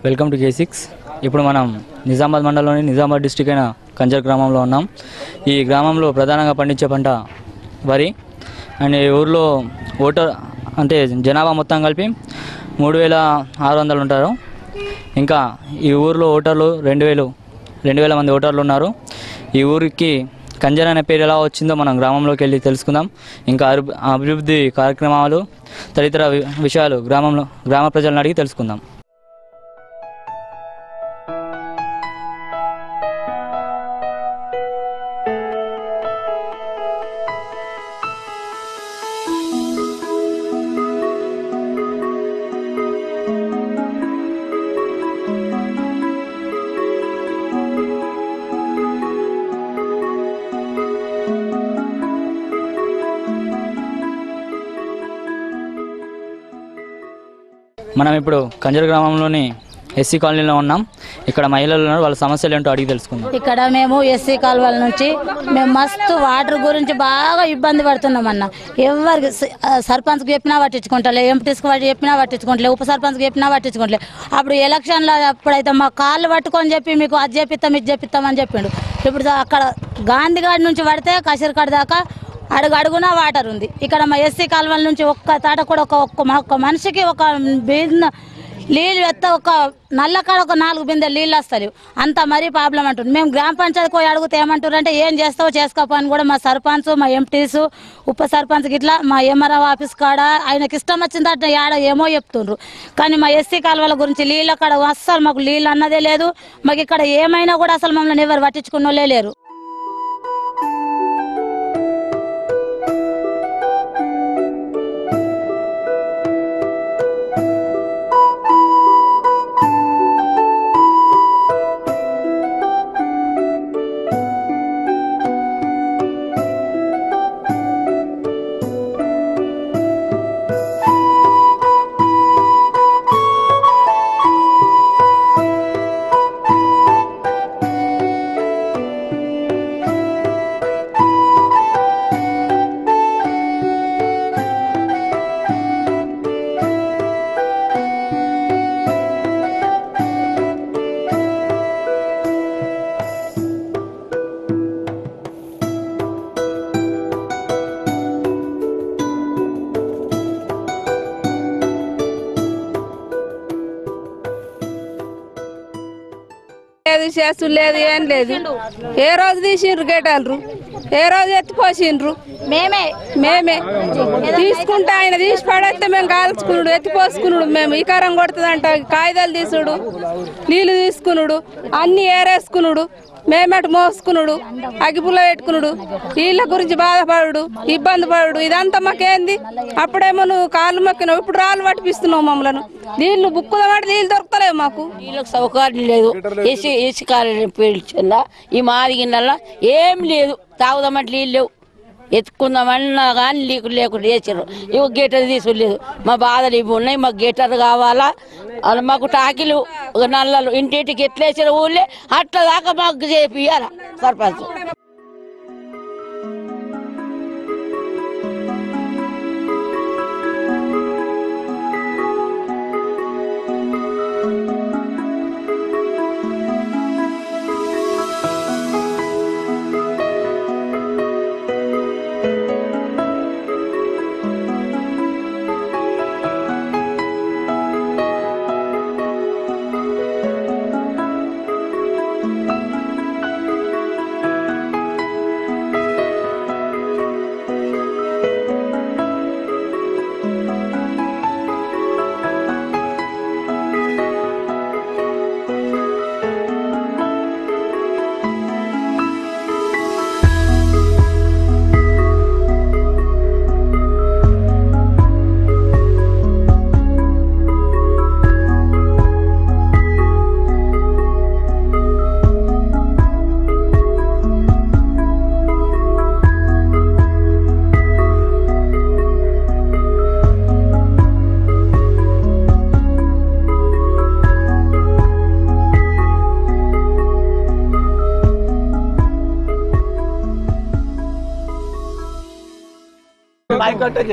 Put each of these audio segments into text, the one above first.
Welcome to K6. ఇప్పుడు మనం నిజామాబాద్ మండలంలోని నిజామాబాద్ డిస్ట్రిక్ట్ అయిన కంజర్ గ్రామంలో ఉన్నాం. ఈ గ్రామంలో ప్రధానంగా పండించే పంట వరి. అండ్ ఈ ఊర్లో ఓటర్ అంటే జనాభా మొత్తం కలిపి 3600 ఉంటారు. ఇంకా ఈ ఊర్లో ఓటర్లు 2000 మంది ఓటర్లు ఉన్నారు. ఈ ఊరికి కంజర్ అనే పేరు ఎలా వచ్చిందో మనం గ్రామంలోకి వెళ్ళి తెలుసుకుందాం. ఇంకా అభివృద్ధి కార్యక్రమాలు తదితర విషయాలు గ్రామ ప్రజలను అడిగి తెలుసుకుందాం. మనం ఇప్పుడు కంజర్ గ్రామంలోని ఎస్సీ కాలనీలో ఉన్నాం. ఇక్కడ మహిళలు ఉన్నారు. వాళ్ళ సమస్యలు ఏంటో అడిగి తెలుసుకుందాం. ఇక్కడ మేము ఎస్సీ కాలనీల నుంచి మేము మస్తు వాటర్ గురించి బాగా ఇబ్బంది పడుతున్నాం అన్న. ఎవరికి సర్పంచ్కి చెప్పినా పట్టించుకుంటలే, ఎంపీటీస్కి చెప్పినా పట్టించుకుంటలే, ఉప సర్పంచ్కి చెప్పినా పట్టించుకుంటలే. అప్పుడు ఎలక్షన్లో అప్పుడైతే మా కాళ్ళు పట్టుకొని చెప్పి మీకు అది చెప్పిస్తాం ఇది చెప్పిస్తామని చెప్పిండు. ఇప్పుడు అక్కడ గాంధీగాడి నుంచి పడితే కసిరికాడ దాకా అడుగున వాటర్ ఉంది. ఇక్కడ మా ఎస్సీ కాలువల నుంచి ఒక్క తాట కూడా ఒక్క మనిషికి ఒక నీళ్ళు ఎత్త ఒక నల్ల కాడ ఒక 4 బిందెలు నీళ్ళు వస్తలేవు. అంత మరీ ప్రాబ్లం అంటుంది. మేము గ్రామ పంచాయతీ పోయి అడిగితే ఏమంటారు అంటే ఏం చేస్తావో చేసుకోపో అని కూడా మా సర్పంచ్, మా ఎంపీటీసు, ఉప సర్పంచ్కి ఇట్లా మా ఎంఆర్ఓ ఆఫీస్ కాడ ఆయనకి ఇష్టం వచ్చిందంటే ఆడ ఏమో చెప్తుండ్రు. కానీ మా ఎస్సీ కాలువల గురించి నీళ్ళ కాడ అస్సలు మాకు నీళ్ళు అన్నదే లేదు. మాకు ఇక్కడ ఏమైనా కూడా అసలు మమ్మల్ని ఎవరు పట్టించుకున్న వాళ్ళే లేరు. చేస్తు లేదు, ఏం లేదు. ఏ రోజు తీసిండ్రు గేటాలు, ఏ రోజు ఎత్తిపోసిండ్రు. మేమే తీసుకుంటా ఆయన తీసి పడేస్తే మేము కాల్చుకున్నాడు, ఎత్తిపోసుకున్నాడు. మేము ఈ కారం కొడుతుందంట కాగితాలు తీసుడు, నీళ్లు తీసుకున్నాడు, అన్ని ఏరేసుకున్నాడు. మేమటు మోసుకున్నాడు, అగిపుల్ల పెట్టుకున్నాడు, నీళ్ళ గురించి బాధపడు, ఇబ్బంది పడు. ఇదంతా మాకేంది? అప్పుడేమో నువ్వు కాళ్ళు మొక్కినావు, ఇప్పుడు రాళ్ళు పట్టిపిస్తున్నావు మమ్మల్ని. నీళ్లు బుక్కుదమంటే నీళ్ళు దొరుకుతలేవు మాకు. నీళ్ళకి సౌకర్యం లేదు. ఏసీ కాలని పీల్చిందా ఈ మాదిగిన్నల్లా ఏం లేదు. తాగుదామంటే నీళ్ళు లేవు, ఎత్తుకుందామన్నా కానీ లీకు లేకుండా వేసారు. ఇవి గీటర్ తీసులేదు. మా బాధలు ఇవి ఉన్నాయి. మాకు గీటర్ కావాలా. అలా మాకు టాకీలు నల్లలు ఇంటింటికి ఎట్లా వేసారు ఊళ్ళే అట్లా దాకా మాకు చేపియాల సర్పంచ్.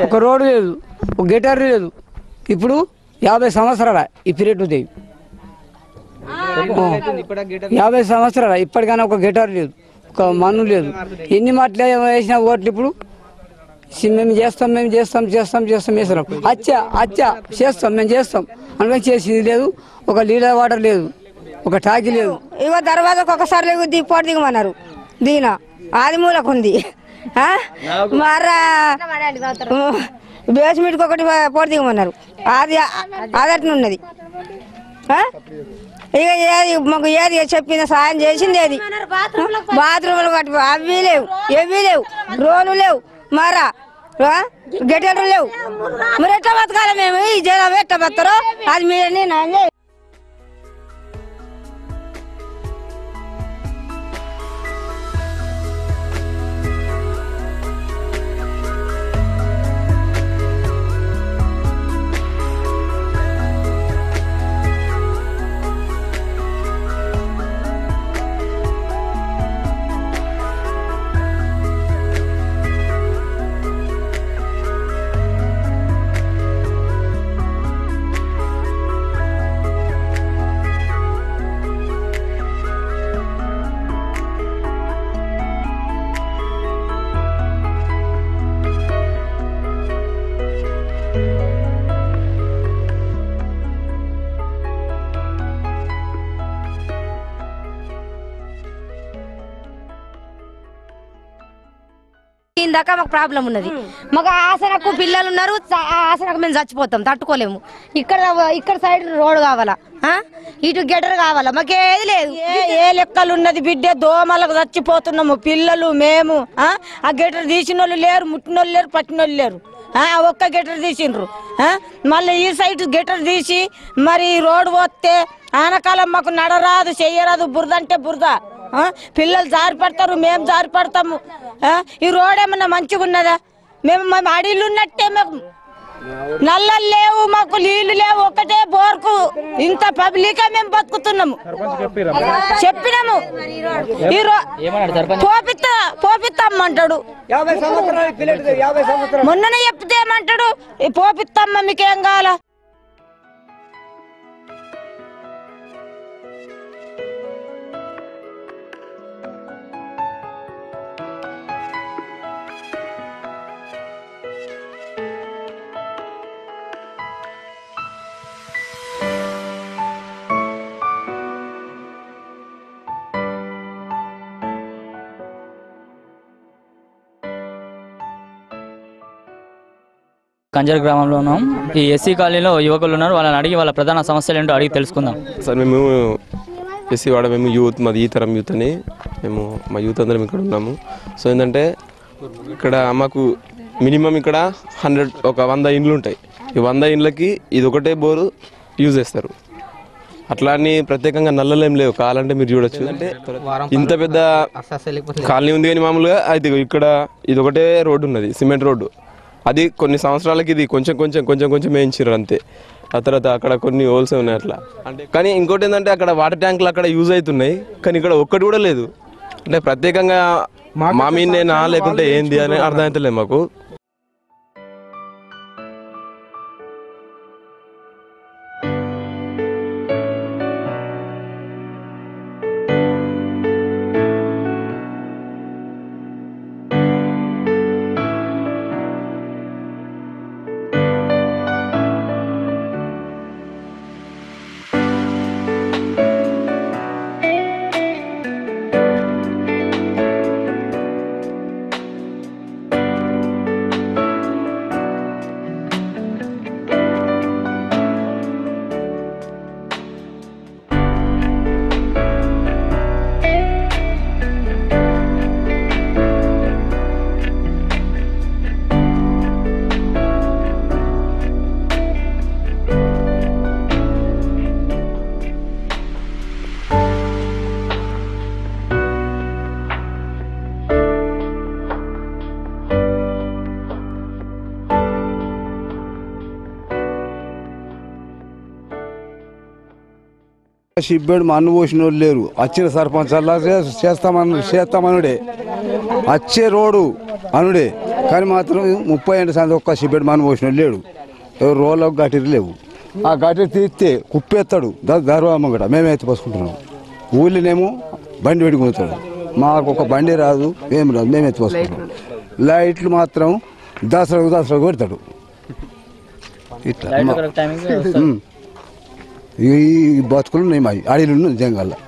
ఒక రోడ్డు లేదు, ఒక గిటార్ లేదు. ఇప్పుడు 50 సంవత్సరాల ఈ పీరియడ్ ఉంది. 50 సంవత్సరాలు ఇప్పటికైనా ఒక గిటార్ లేదు, ఒక మన్ను లేదు. ఎన్ని మాటలు వేసిన ఓట్లు ఇప్పుడు మేము చేస్తాం వేస్తున్నాం. అచ్చా చేస్తాం మేము చేస్తాం అనుకుని చేసేది లేదు. ఒక లీలా వాటర్ లేదు, ఒక టాకీ లేదు. ఇగో దర్వాజకు ఒకసారి పోటీ దిగమన్నారు, దీన ఆది మూలకు ఉంది. మరా బేస్మెంట్కి ఒకటి పోటీ దిగమన్నారు, అది అదట్నే ఉన్నది. ఇక ఏది మాకు ఏది చెప్పింది సాయం చేసింది ఏది, బాత్రూములు కట్టి అవి లేవు, ఎవి లేవు, రోడ్లు లేవు, మరా గెటర్లు లేవు. మరి ఎట్లా బతకాలి మేము? ఈ జనం ఎట్లా బతారో అది మీరే నా దాకా మాకు ప్రాబ్లం ఉన్నది. మాకు ఆసనకు పిల్లలు ఉన్నారు, ఆసనకు మేము చచ్చిపోతాం, తట్టుకోలేము. ఇక్కడ సైడ్ రోడ్ కావాలా, ఇటు గెటర్ కావాలా, మాకేది లేదు. ఏ లెక్కలు ఉన్నది బిడ్డ, దోమలకు చచ్చిపోతున్నాము పిల్లలు మేము. ఆ గెటర్ తీసిన వాళ్ళు లేరు, ముట్టిన వాళ్ళు లేరు, పట్టిన వాళ్ళు లేరు. ఒక్క గెటర్ తీసిండ్రు, మళ్ళీ ఈ సైడ్ గెటర్ తీసి మరి రోడ్డు పోతే ఆనకాలం మాకు నడరాదు, చెయ్యరాదు, బురద అంటే బురద. పిల్లలు జారి పడతారు, మేము జారి పడతాము. ఈ రోడ్ ఏమన్నా మంచిగా ఉన్నదా? మేము అడీలు ఉన్నట్టే, మాకు నల్లలు లేవు, మాకు నీళ్లు లేవు, ఒకటే బోర్కు ఇంత పబ్లిక్ మేము బతుకుతున్నాము. చెప్పినాము పోపిస్తామంటాడు, మొన్ననే చెప్తే ఏమంటాడు, పోపిస్తామ్మా మీకేం కావాలా? కంజర్ గ్రామంలో ఉన్నాం. ఈ ఎస్సీ కాలనీలో యువకులు ఉన్నారు, వాళ్ళని అడిగి వాళ్ళ ప్రధాన సమస్యలు ఏంటో అడిగి తెలుసుకుందాం. సార్ మేము ఎస్సీ వాడ, మేము యూత్, మాది ఈ తరం యూత్ అని, మేము మా యూత్ అందరం ఇక్కడ ఉన్నాము. సో ఏంటంటే ఇక్కడ మాకు మినిమం ఇక్కడ 100 ఇండ్లు ఉంటాయి. ఈ 100 ఇండ్లకి ఇది ఒకటే బోరు యూజ్ చేస్తారు. అట్లా అని ప్రత్యేకంగా నల్లలు ఏం లేవు, కావాలంటే మీరు చూడొచ్చు. అంటే ఇంత పెద్ద కాలనీ ఉంది కానీ మామూలుగా అయితే ఇక్కడ ఇది ఒకటే రోడ్డు ఉన్నది, సిమెంట్ రోడ్డు. అది కొన్ని సంవత్సరాలకి ఇది కొంచెం వేయించారు అంతే. ఆ తర్వాత అక్కడ కొన్ని హోల్స్ ఉన్నాయి అట్లా. అంటే కానీ ఇంకోటి ఏంటంటే అక్కడ వాటర్ ట్యాంకులు అక్కడ యూజ్ అవుతున్నాయి, కానీ ఇక్కడ ఒక్కటి కూడా లేదు. అంటే ప్రత్యేకంగా మా మీదేనా లేకుంటే ఏంది అని అర్థమవుతలేదు మాకు. షిబ్బేడు మన్ను పోసిన వాళ్ళు లేరు. వచ్చిన సర్పంచ్ అలా చేస్తామనుడే, వచ్చే రోడ్డు అనుడే, కానీ మాత్రం 30 ఏళ్ళ సంది ఒక్క షిబ్బేడు మన్ను పోసిన వాళ్ళు లేడు. ఎవరు రోడ్లకు గట్టిరు లేవు. ఆ గడ్డ తీస్తే కుప్పేస్తాడు గర్వమ్మ కూడా మేమే ఎత్తిపోసుకుంటున్నాం. ఊళ్ళోనేమో బండి పెట్టుకుంటాడు, మాకు ఒక బండి రాదు ఏం రాదు, మేము ఎత్తిపోసుకుంటాం. లైట్లు మాత్రం దసరా కొడతాడు. ఇట్లా ఈ బతుకులు ఉన్నాయి మా అడవిలో జంగాల్లో.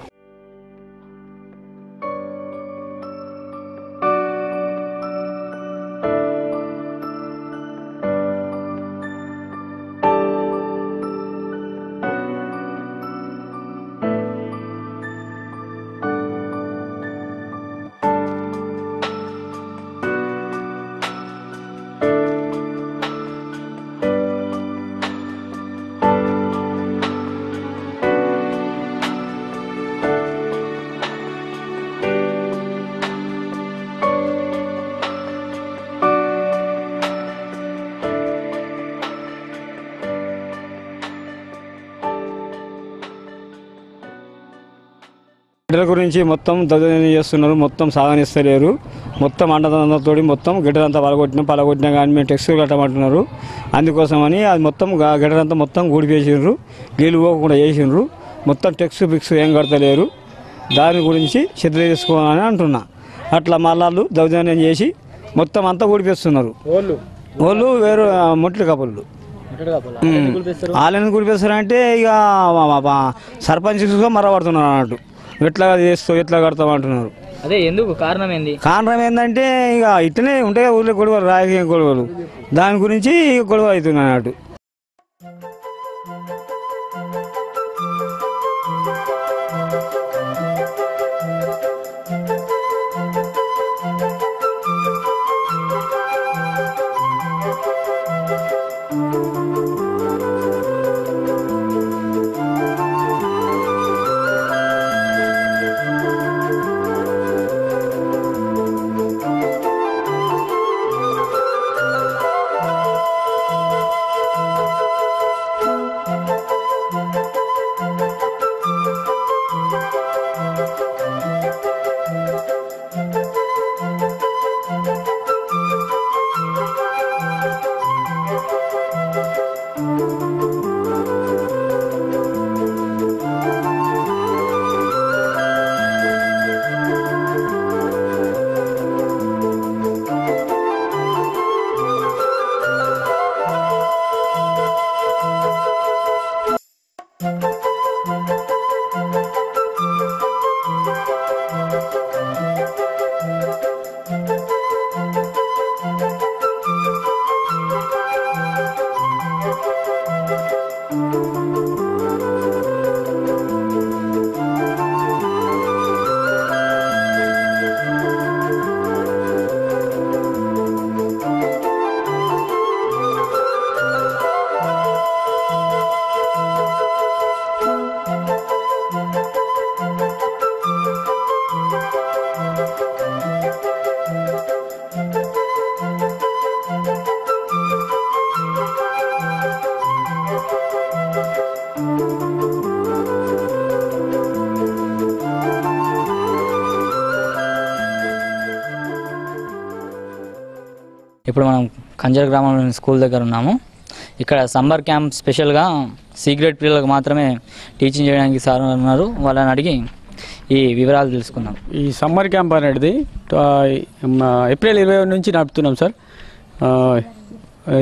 గిడ్డల గురించి మొత్తం దౌర్జన్యం చేస్తున్నారు, మొత్తం సాగనిస్తలేరు, మొత్తం అండదండతో మొత్తం గిడ్డలంతా పలగొట్టినా కానీ మేము టెక్స్టైల్ కట్టమంటున్నారు. అందుకోసమని అది మొత్తం గిడ్డలంతా మొత్తం గూడిపేసిండ్రు, నీళ్ళు పోకుండా చేసిండ్రు, మొత్తం టెక్స్ట్ ఏం కడతలేరు. దాని గురించి శ్రద్ధ తీసుకోవాలని అంటున్నా. అట్లా మళ్ళీ దౌర్జన్యం చేసి మొత్తం అంతా గూడిపేస్తున్నారు. వాళ్ళు వేరు మొట్టలు కపులు వాళ్ళని గుడిపేస్తారంటే ఇక సర్పంచ్ మరపడుతున్నారు అన్నట్టు. ఎట్లా చేస్తావు ఎట్లా కడతావు అంటున్నారు. అదే ఎందుకు కారణం ఏంది? కారణం ఏంటంటే ఇక ఇట్లనే ఉంటాయి ఊళ్ళో గొడవలు, రాజకీయ గొడవలు, దాని గురించి గొడవ అవుతుంది అన్నట్టు. ఇప్పుడు మనం కంజర్ గ్రామంలోని స్కూల్ దగ్గర ఉన్నాము. ఇక్కడ సమ్మర్ క్యాంప్ స్పెషల్గా సీక్రెట్ పిల్లలకు మాత్రమే టీచింగ్ చేయడానికి సార్ ఉన్నారు. వాళ్ళని అడిగి ఈ వివరాలు తెలుసుకుందాం. ఈ సమ్మర్ క్యాంప్ అనేది ఏప్రిల్ 20 నుంచి నడుపుతున్నాం సార్.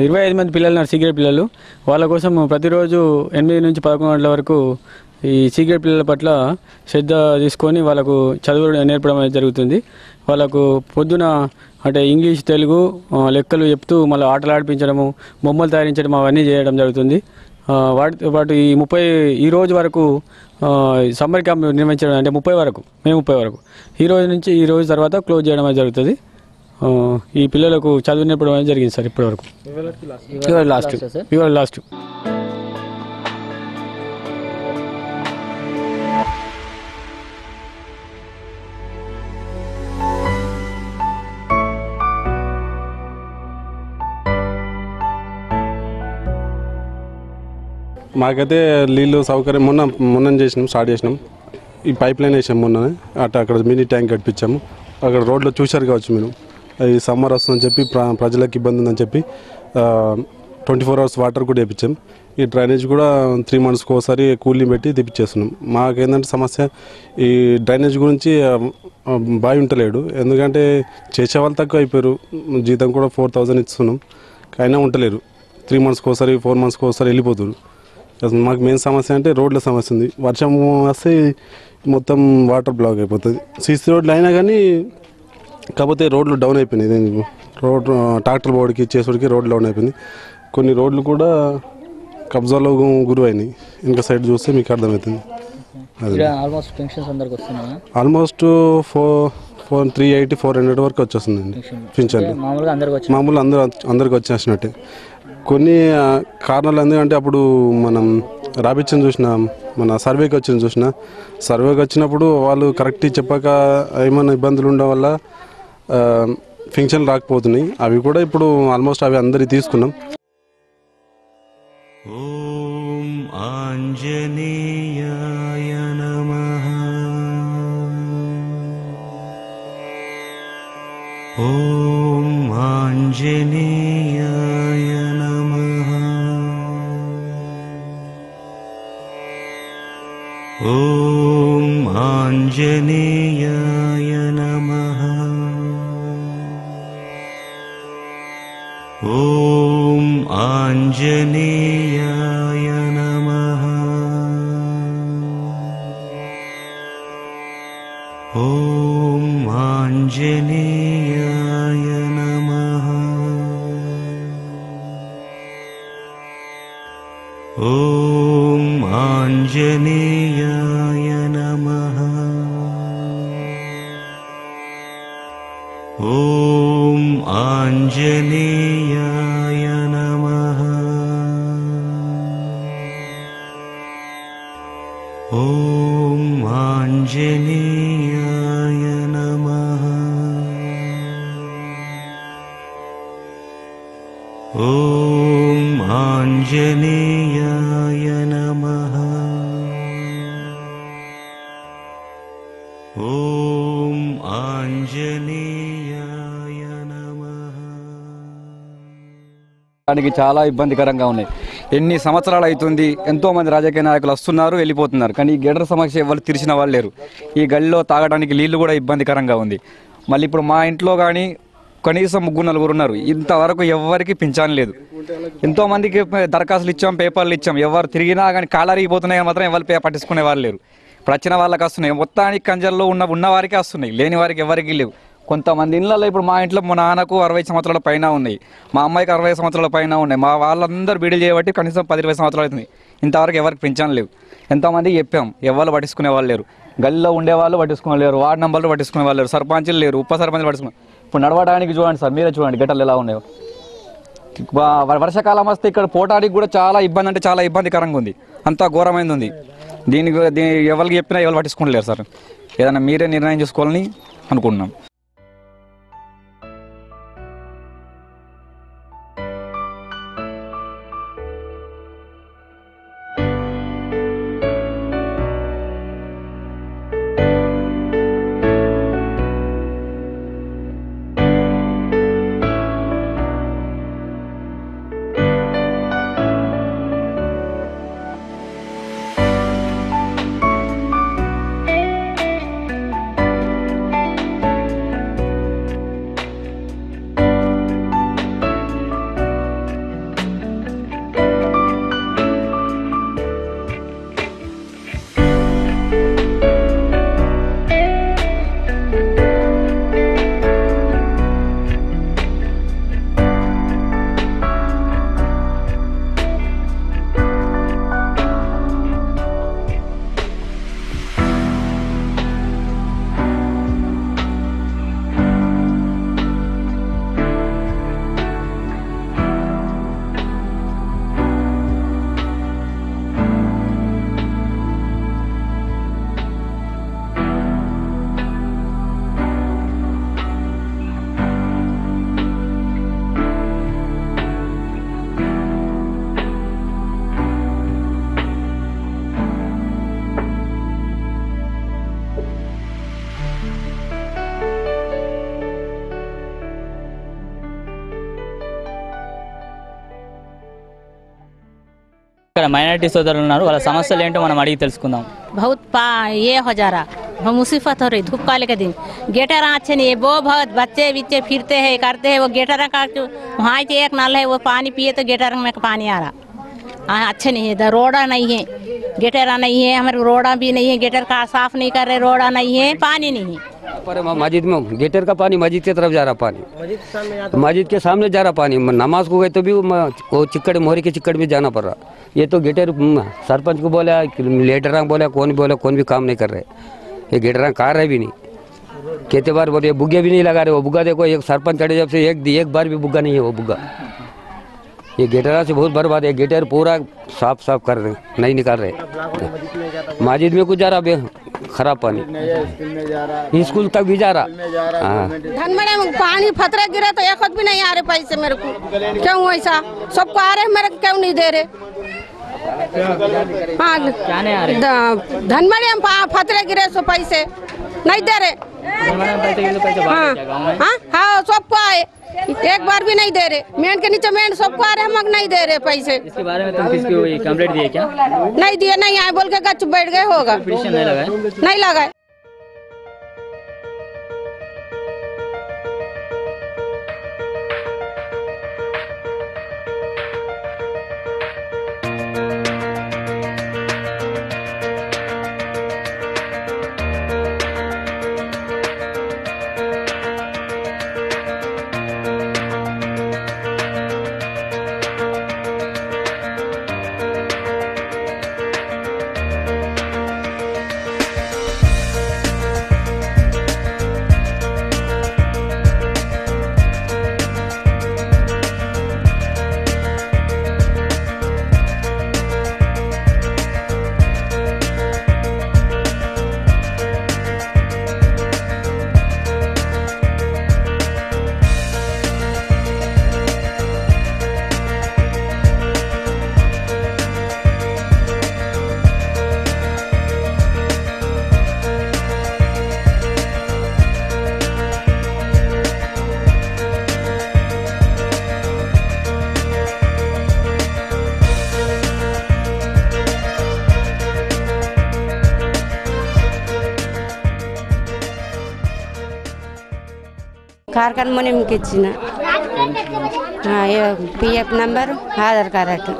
25 మంది పిల్లలు ఉన్నారు, సీక్రెట్ పిల్లలు. వాళ్ళ కోసం ప్రతిరోజు 8 నుంచి 11 గంటల వరకు ఈ సీక్రెట్ పిల్లల పట్ల శ్రద్ధ తీసుకొని వాళ్ళకు చదువు నేర్పడం అనేది జరుగుతుంది. వాళ్ళకు పొద్దున అంటే ఇంగ్లీష్, తెలుగు, లెక్కలు చెప్తూ మళ్ళీ ఆటలు ఆడిపించడము, బొమ్మలు తయారించడం అవన్నీ చేయడం జరుగుతుంది. వాటితో పాటు ఈ రోజు వరకు సమ్మర్ క్యాంప్ నిర్వహించడం అంటే 30 వరకు, మే 30 వరకు, ఈ రోజు తర్వాత క్లోజ్ చేయడం అనేది జరుగుతుంది. ఈ పిల్లలకు చదువు నేర్పడం అనేది జరిగింది సార్ ఇప్పటి వరకు. లాస్ట్ మాకైతే నీళ్ళు సౌకర్యం మొన్న స్టార్ట్ చేసినాం. ఈ పైప్ లైన్ వేసాం మొన్ననే. అక్కడ మినీ ట్యాంక్ కట్టించాము. అక్కడ రోడ్లో చూశారు కావచ్చు మీరు. ఈ సమ్మర్ వస్తుందని చెప్పి ప్రజలకు ఇబ్బంది ఉందని చెప్పి 24 hours వాటర్ కూడా వేయించాం. ఈ డ్రైనేజ్ కూడా 3 monthsకి ఒకసారి కూలీని పెట్టి తెప్పించేస్తున్నాం. మాకేంటంటే సమస్య ఈ డ్రైనేజ్ గురించి బావి ఉంటలేడు. ఎందుకంటే చేసేవాళ్ళు తక్కువ అయిపోయారు. జీతం కూడా 4000 ఇస్తున్నాం, అయినా ఉంటలేరు. 3 monthsకి ఒకసారి 4 monthsకి ఒకసారి వెళ్ళిపోతారు. మాకు మెయిన్ సమస్య అంటే రోడ్ల సమస్య ఉంది. వర్షం వస్తే మొత్తం వాటర్ బ్లాక్ అయిపోతుంది. సీసీ రోడ్లు అయినా కానీ కాకపోతే రోడ్లు డౌన్ అయిపోయినాయి. రోడ్ ట్రాక్టర్ బోర్డుకి చేసేవాడికి రోడ్లు డౌన్ అయిపోయింది. కొన్ని రోడ్లు కూడా కబ్జాలో గురైనాయి. ఇంకా సైడ్ చూస్తే మీకు అర్థమవుతుంది. ఆల్మోస్ట్ 380-400 వరకు వచ్చేస్తుందండి పింఛన్లు. మామూలు అందరికి వచ్చేసినట్టే. కొన్ని కారణాలు ఎందుకంటే అప్పుడు మనం రాబిచ్చని చూసిన, మన సర్వేకి వచ్చినప్పుడు వాళ్ళు కరెక్ట్ చెప్పక ఏమైనా ఇబ్బందులు ఉండడం వల్ల పింఛన్లు రాకపోతున్నాయి. అవి కూడా ఇప్పుడు ఆల్మోస్ట్ అవి అందరికి తీసుకున్నాం. ఓం ఆంజనేయాయ నమః. ఓం ఆంజనేయాయ నమః. ఓం ఆంజనేయాయ నమః. ఓం ఆంజనేయాయ నమః. ఓం ఆంజనేయాయ నమః. ఓం ఆంజనేయాయ నమః. ఓం ఆంజనేయాయ నమః. ఓం ఆంజనేయాయ నమః. ఓం ఆంజనేయాయ నమః. ఓం ఆంజనేయాయ నమః. దానికి చాలా ఇబ్బందికరంగా ఉన్నాయి. ఎన్ని సంవత్సరాలు అవుతుంది, ఎంతోమంది రాజకీయ నాయకులు వస్తున్నారు వెళ్ళిపోతున్నారు, కానీ ఈ గెడర్ సమస్య ఎవరు తీర్చిన వాళ్ళు లేరు. ఈ గడిలో తాగడానికి నీళ్లు కూడా ఇబ్బందికరంగా ఉంది. మళ్ళీ ఇప్పుడు మా ఇంట్లో కానీ కనీసం 3-4 ఉన్నారు. ఇంతవరకు ఎవరికి పింఛన్ లేదు. ఎంతోమందికి దరఖాస్తులు ఇచ్చాం, పేపర్లు ఇచ్చాం, ఎవరు తిరిగినా కానీ కాలరిగిపోతున్నాయి మాత్రం ఎవరు పట్టించుకునే వాళ్ళు లేరు. ఇప్పుడు వచ్చిన వాళ్ళకి వస్తున్నాయి, మొత్తానికి కంజర్లో ఉన్న వారికి వస్తున్నాయి, లేని వారికి ఎవరికి లేవు. కొంతమంది ఇళ్ళల్లో ఇప్పుడు మా ఇంట్లో మా నాన్నకు 60 సంవత్సరాల పైన ఉన్నాయి, మా అమ్మాయికి 60 సంవత్సరాల పైన ఉన్నాయి. మా వాళ్ళందరూ బీడీలు చేయబట్టి కనీసం 10-20 సంవత్సరాలు అవుతుంది. ఇంతవరకు ఎవరికి పింఛన్ లేవు. ఎంతోమందికి చెప్పాం, ఎవరు పట్టించుకునే వాళ్ళు లేరు. గల్లీలో ఉండేవాళ్ళు పట్టించుకోలేరు, వార్డు నంబర్లు పట్టించుకునే వాళ్ళు లేరు, సర్పంచులు లేరు, ఉప సర్పంచులు పట్టించుకున్నారు. ఇప్పుడు నడవడానికి చూడండి సార్, మీరే చూడండి గట్టలు ఎలా ఉన్నాయో. వర్షాకాలం వస్తే ఇక్కడ పోటానికి కూడా చాలా ఇబ్బంది, అంటే చాలా ఇబ్బందికరంగా ఉంది. అంతా ఘోరమైంది ఉంది. దీనికి ఎవరికి చెప్పినా ఎవరు పట్టించుకోలేరు సార్. ఏదైనా మీరే నిర్ణయం చేసుకోవాలని అనుకుంటున్నాం. ఇక్కడ మైనారిటీ సోదరులు ఉన్నారు, వాళ్ళ సమస్యలు ఏంటో మనం అడిగి తెలుసుకుందాం. बहुत ये हो जा रहा, बहुत मुसीबत हो रही धूप काले के दिन। गेटर अच्छे नहीं है, वो बहुत बच्चे बिच्चे फिरते हैं करते हैं, वो गेटर का वहाँ से एक नल है, वो पानी पिए तो गेटर में पानी आ रहा। अच्छे नहीं है, रोड़ा नहीं है, गेटरा नहीं है, हमारे रोड़ा भी नहीं है, गेटर का साफ नहीं कर रहे, रोड़ा नहीं है, पानी नहीं है। पर मस्जिद में गेटर का पानी मस्जिद की तरफ जा रहा, पानी मस्जिद के सामने जा रहा पानी। नमाज को गए तो भी वो चिक्कड़ मोहरी के चिक्कड़ में जाना पड़ रहा। ये तो गेटर सरपंच को बोला, लीडर बोला, कौन भी काम नहीं कर रहे। ये गेटर कार है भी नहीं, कहते बार बोले बुग्गे भी नहीं लगा रहे। वो बुग्गा देखो, एक सरपंच चढ़े जब से एक बार भी बुग्गा नहीं है वो बुग्गा। ये गेटरा से बहुत बर्बाद है, गेटर पूरा साफ कर रहे, नहीं निकाल रहे। मस्जिद में कुछ जा रहा खराब पानी, स्कूल तक भी जा रहा। धन में पानी फतरे गिरे तो एक भी नहीं आ रहे पैसे मेरे को, क्यों ऐसा? सबको आ रहे, मेरे को क्यों नहीं दे रहे? हाँ धन में फतरे गिरे सो पैसे नहीं दे रहे। हाँ सबको आए, एक बार भी नहीं दे रहे। मेन के नीचे मेन सबको आ रहे, हम नहीं दे रहे पैसे। इसके बारे में तुम किसको कंप्लेंट दिए क्या? नहीं दिए, नहीं आए बोल के गच बैठ गए होगा, नहीं लगा। కార్ఖాన మునింకి ఇచ్చిన పిఎఫ్ నంబర్ ఆధార్ కార్డు.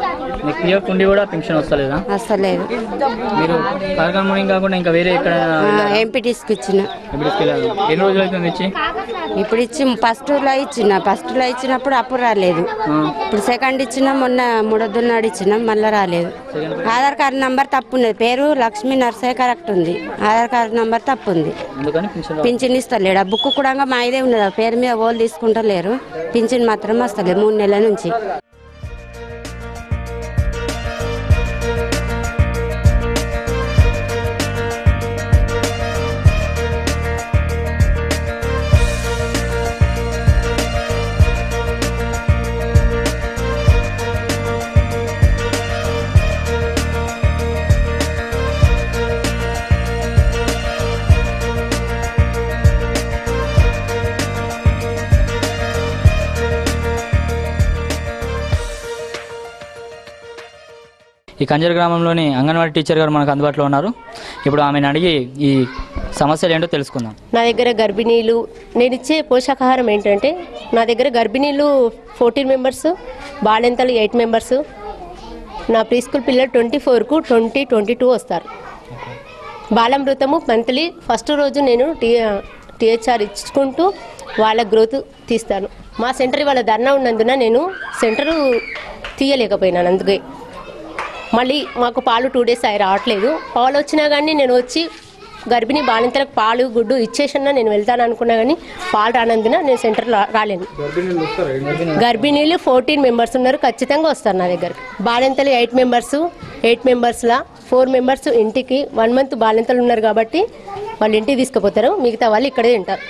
మీకు పిఎఫ్ ఉండి కూడా పెన్షన్ వస్తలేదా? వస్తలేదు. మీరు కార్ఖాన మునింగ్ కాకుండా ఇంకా వేరే ఎక్కడ? ఎంపీటీస్కి ఇచ్చిన. ఎన్ని రోజులు అవుతుంది ఇచ్చి? ఇప్పుడు ఇచ్చి ఫస్ట్లో ఇచ్చినప్పుడు అప్పుడు రాలేదు. ఇప్పుడు సెకండ్ ఇచ్చిన మొన్న 3 నాడు ఇచ్చిన, మళ్ళీ రాలేదు. ఆధార్ కార్డు నంబర్ తప్పు ఉన్నది, పేరు లక్ష్మీ నర్సయ్య కరెక్ట్ ఉంది, ఆధార్ కార్డు నంబర్ తప్పు ఉంది. పింఛన్ ఇస్తలేడు. ఆ బుక్ కూడా మా ఇదే ఉన్నది, ఆ పేరు మీద వాళ్ళు తీసుకుంటలేరు. పింఛన్ మాత్రం వస్తలేదు 3 నెలల నుంచి. ఈ కంజర్ గ్రామంలోని అంగన్వాడీ టీచర్ గారు మనకు అందుబాటులో ఉన్నారు. ఇప్పుడు ఆమెను అడిగి ఈ సమస్యలు ఏంటో తెలుసుకుందాం. నా దగ్గర గర్భిణీలు, నేను ఇచ్చే పోషకాహారం ఏంటంటే, నా దగ్గర గర్భిణీలు 14 మెంబర్స్, బాలింతలు 8 మెంబర్స్, నా ప్రీ స్కూల్ పిల్లలు 24కు 22 వస్తారు. బాలామృతము మంత్లీ ఫస్ట్ రోజు నేను టీహెచ్ఆర్ ఇచ్చుకుంటూ వాళ్ళ గ్రోత్ తీస్తాను. మా సెంటర్ వాళ్ళ ధర్నా ఉన్నందున నేను సెంటరు తీయలేకపోయినాను. అందుకే మళ్ళీ మాకు పాలు 2 డేస్ అవి రావట్లేదు. పాలు వచ్చినా కానీ నేను వచ్చి గర్భిణీ బాలింతలకు పాలు గుడ్డు ఇచ్చేసన్నా నేను వెళ్తాను అనుకున్నా కానీ పాలు రానందున నేను సెంటర్ రాలేను. గర్భిణీలు 14 మెంబర్స్ ఉన్నారు, ఖచ్చితంగా వస్తారు నా దగ్గర. బాలింతలు 8 మెంబర్స్లా 4 మెంబర్స్ ఇంటికి 1 మంత్ బాలింతలు ఉన్నారు కాబట్టి వాళ్ళు ఇంటికి తీసుకుపోతారు, మిగతా వాళ్ళు ఇక్కడే తింటారు.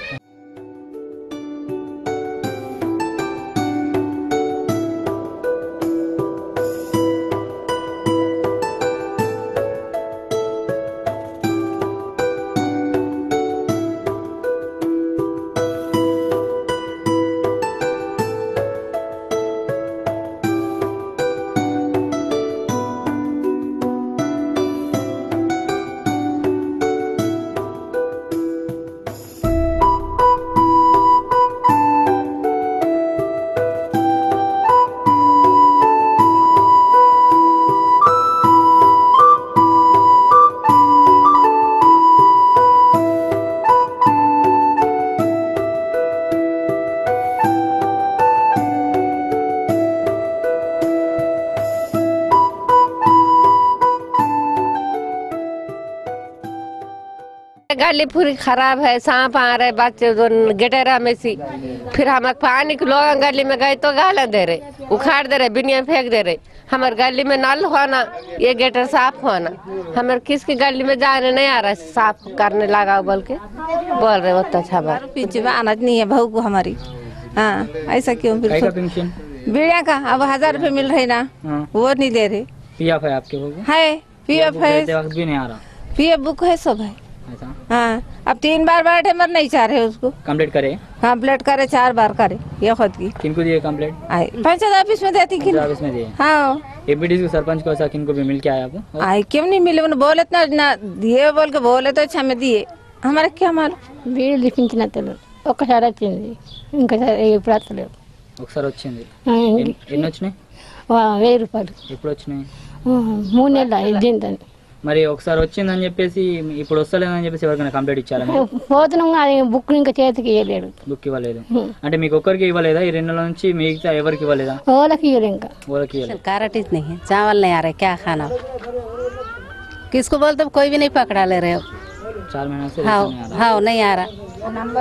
गली पूरी खराब है, सांप आ रहे बच्चे गटेरा में सी। फिर हम पानी के लोग गली में गए तो गाला दे रहे, उखाड़ दे रहे, बिनिया फेंक दे रहे। हमारे गली में नल होना, ये गटर साफ होना, हमारे किसकी गली में जाने नहीं आ रहा, साफ करने लगा बोल के बोल रहे। बहुत अच्छा बात, पीछे आना नहीं है बहू को हमारी। हाँ ऐसा क्यों? बीड़िया का अब 1000 रुपए मिल रहे ना, वो नहीं दे रहे। पीएफ है आपके? है पीएफ है, भी नहीं आ रहा। पीएफ बुक है, सब है। हाँ अब 3 बार बैठे मर नहीं चाह रहे उसको। कंप्लीट करे? कंप्लीट करे, 4 बार करे ये खुद की। किनको दिए कंप्लीट? आए पंचायत ऑफिस में देती कि ऑफिस में दिए? हाँ एबीडीसी सरपंच को ऐसा किनको भी मिल के आया आपको? आए क्यों नहीं मिले? उन्हें बोले ना दिए बोल के बोले तो अच्छा में दिए, हमारे क्या मालूम। వీళ్ళు లిపించిన తెలు ఒక్కసారి వచ్చింది, ఇంకోసారి ఇప్పుడు వస్తలేదు. ఒకసారి వచ్చింది. ఎన్ని వచ్చినాయి? 1000 రూపాయలు. ఎప్పుడు వచ్చినాయి? 3 నెలలు అయిందని. మరి ఒకసారి వచ్చిందని చెప్పేసి ఇప్పుడు వస్తలేదని చెప్పేసి ఎవరికైనా కంప్లైంట్ ఇచ్చారా? పోతున్నాం అది బుక్ ఇంకా చేతికి ఇవ్వలేడు. బుక్ ఇవ్వలేదు అంటే మీకు ఒక్కరికి ఇవ్వలేదా? ఈ 2 నెలల నుంచి మిగతా ఎవరికి ఇవ్వలేదా? వాళ్ళకి ఇవ్వలేదు. ఇంకా వాళ్ళకి ఇవ్వలేదు. कारट नहीं, चावल नहीं आ रहा, क्या खाना? किसको बोलते कोई भी नहीं पकड़ा ले रहे हो। 4 महीना से हाँ नहीं आ रहा।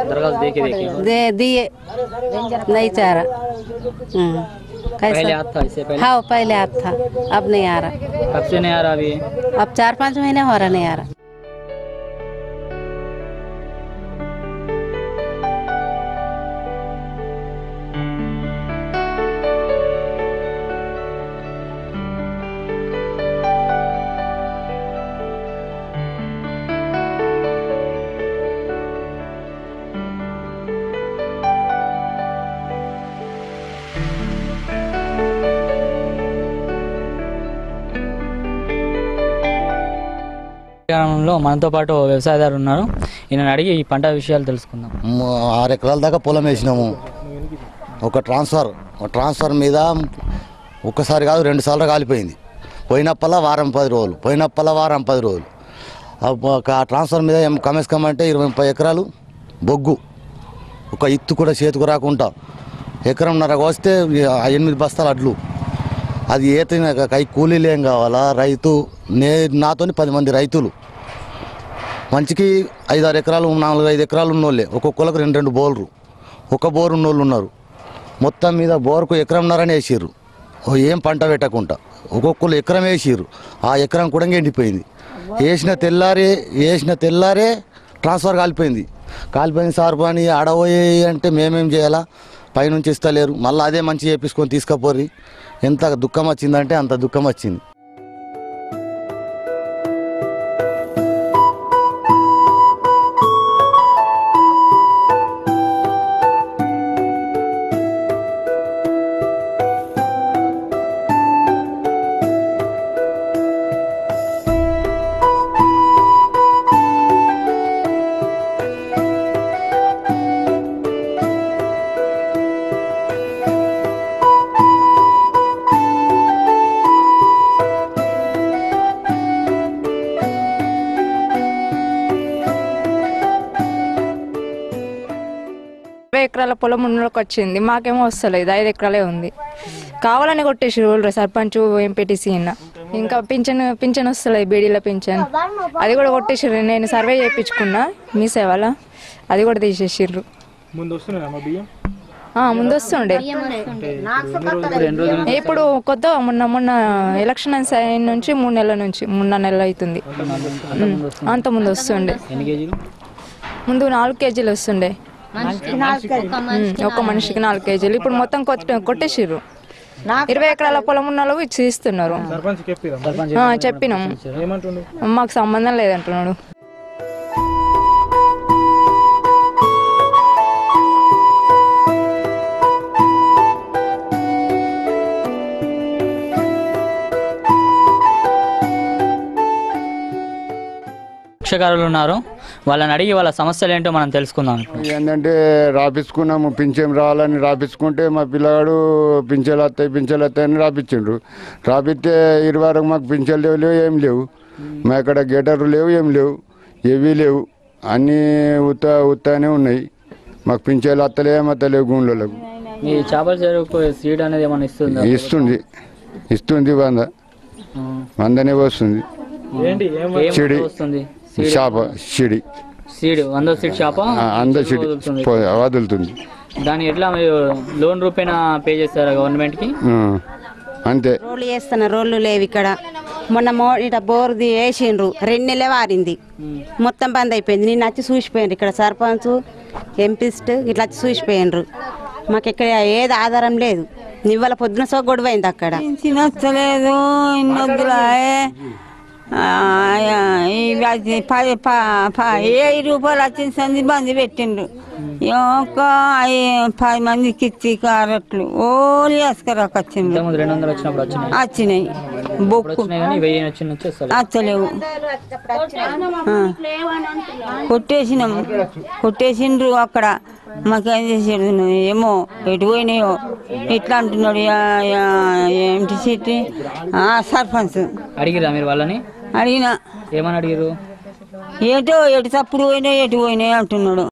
दरखास्त देखिए दे दिए नहीं चाह रहा। पहले आता था इससे पहले? हाँ पहले आता था, अब नहीं आ रहा। कब से नहीं आ रहा? अभी अब 4-5 महीने हो रहा नहीं आ रहा। గ్రామంలో మనతో పాటు వ్యవసాయదారు ఉన్నారు. ఈయన అడిగి ఈ పంట విషయాలు తెలుసుకుందాం. 6 ఎకరాల దాకా పొలం వేసినాము. ఒక ట్రాన్స్ఫర్ మీద ఒక్కసారి కాదు 2 సార్లు కాలిపోయింది. పోయినప్పల్లా వారం 10 రోజులు, పోయినప్పల్లా వారం 10 రోజులు. ఆ ట్రాన్స్ఫర్ మీద కమేసుకోమంటే 20-30 ఎకరాలు బొగ్గు, ఒక ఇత్తు కూడా చేతికి రాకుండా ఎకరంన్నర వస్తే 8 బస్తాలు అడ్లు. అది ఏతైనా కై కూలీలు ఏం కావాలా? రైతు నాతోని 10 మంది రైతులు, మంచికి 5-6 ఎకరాలు 4-5 ఎకరాలు ఉన్నోళ్ళే, ఒక్కొక్కరికి 2-2 బోర్లు, ఒక బోరు ఉన్నోళ్ళు ఉన్నారు. మొత్తం మీద బోరుకు ఎకరంన్నరనే వేసిర్రు, ఏం పంట పెట్టకుండా ఒక్కొక్కరు ఎకరం వేసిర్రు. ఆ ఎకరం కూడా ఎండిపోయింది. వేసిన తెల్లారే ట్రాన్స్ఫర్ కాలిపోయింది సార్. పని ఆడబోయే అంటే మేమేం చేయాలా? పైనుంచి ఇస్తలేరు. మళ్ళీ అదే మంచి చేపించుకొని తీసుకుపోర్రి. ఎంత దుఃఖం వచ్చిందంటే అంత దుఃఖం వచ్చింది. ఎకరాల పొలం ఉన్నోళ్ళకి వచ్చింది, మాకేమో వస్తలేదు. 5 ఎకరాలే ఉంది. కావాలని కొట్టేసి వాళ్ళు సర్పంచ్ ఎంపీటీసీ ఇంకా పింఛన్ వస్తలేదు, బీడీల పింఛన్ అది కూడా కొట్టేసారు. నేను సర్వే చేయించుకున్నా మీ సేవల, అది కూడా తీసేసిర్రు. ముందు వస్తుండే, ఇప్పుడు కొత్త మొన్న ఎలక్షన్ అయిన నుంచి 3 నెలల నుంచి 3 నెలలు అవుతుంది. అంత ముందు వస్తుండే, ముందు 4 కేజీలు వస్తుండే, ఒక మనిషికి 4 కేజీలు. ఇప్పుడు మొత్తం కొట్టేసిర్రు. 20 ఎకరాల పొలం ఉన్న వాళ్ళకు ఇస్తున్నారు. చెప్పినాం, మాకు సంబంధం లేదంటున్నాడు. పక్షకారులు ఉన్నారు, వాళ్ళని అడిగి వాళ్ళ సమస్యలు ఏంటో మనం తెలుసుకుందాం. ఏంటంటే రాపించుకున్నాము, పింఛన్ రావాలని రాపించుకుంటే మా పిల్లగాడు పింఛన్లు వస్తాయని రాపించిండ్రు. రాపిస్తే 20 వరకు మాకు పింఛన్లు లేవు, ఏం లేవు. మా ఇక్కడ గేటర్లు లేవు, ఏం లేవు, ఏవీ లేవు. అన్నీ ఉత్తానే ఉన్నాయి. మాకు పింఛన్లు వస్తలేవు గుండ్లకు. ఈ చేపల చెరువుకు సీడ్ అనేది ఏమైనా ఇస్తుంది 100నే వస్తుంది. చెడి సీడ్ 100 సీడ్ షాప్ 100 సీడ్ వదులుతుంది. దాన్ని ఎట్లా మీరు లోన్ రూపేనా పే చేస్తారా గవర్నమెంట్కి? అంతే. రోడ్లు చేస్తున్నారు, రోడ్లు లేవు ఇక్కడ. మొన్న ఇట బోర్ది వేసిండ్రు, 2 నెలలే వారింది, మొత్తం బంద్ అయిపోయింది. నిన్న వచ్చి చూసిపోయిండ్రు ఇక్కడ సర్పంచ్ ఎంపీస్ట్ ఇట్లా వచ్చి చూసిపోయిండ్రు. మాకు ఇక్కడ ఏది ఆధారం లేదు. ఇవాళ పొద్దున సో గొడవైంది అక్కడ. నచ్చలేదు రూపాయలు వచ్చిన సంది బంద్ పెట్టిండ్రు. ఒక 10 మందికి ఇచ్చి కారట్లు ఓన్లీ అస్కరాకు వచ్చింది. వచ్చినాయి బొక్కు వచ్చలేవు. కొట్టేసిండ్రు అక్కడ. మాకేం చేసాడు ఏమో, ఎటు పోయినాయో ఎట్లా అంటున్నాడు ఏంటి సీట్ సర్పంచ్. అడిగిరా మీరు వాళ్ళని? అడిగినా. ఏమని అడిగారు? ఎటు తప్పుడు పోయినాయి ఎటు పోయినాయి అంటున్నాడు.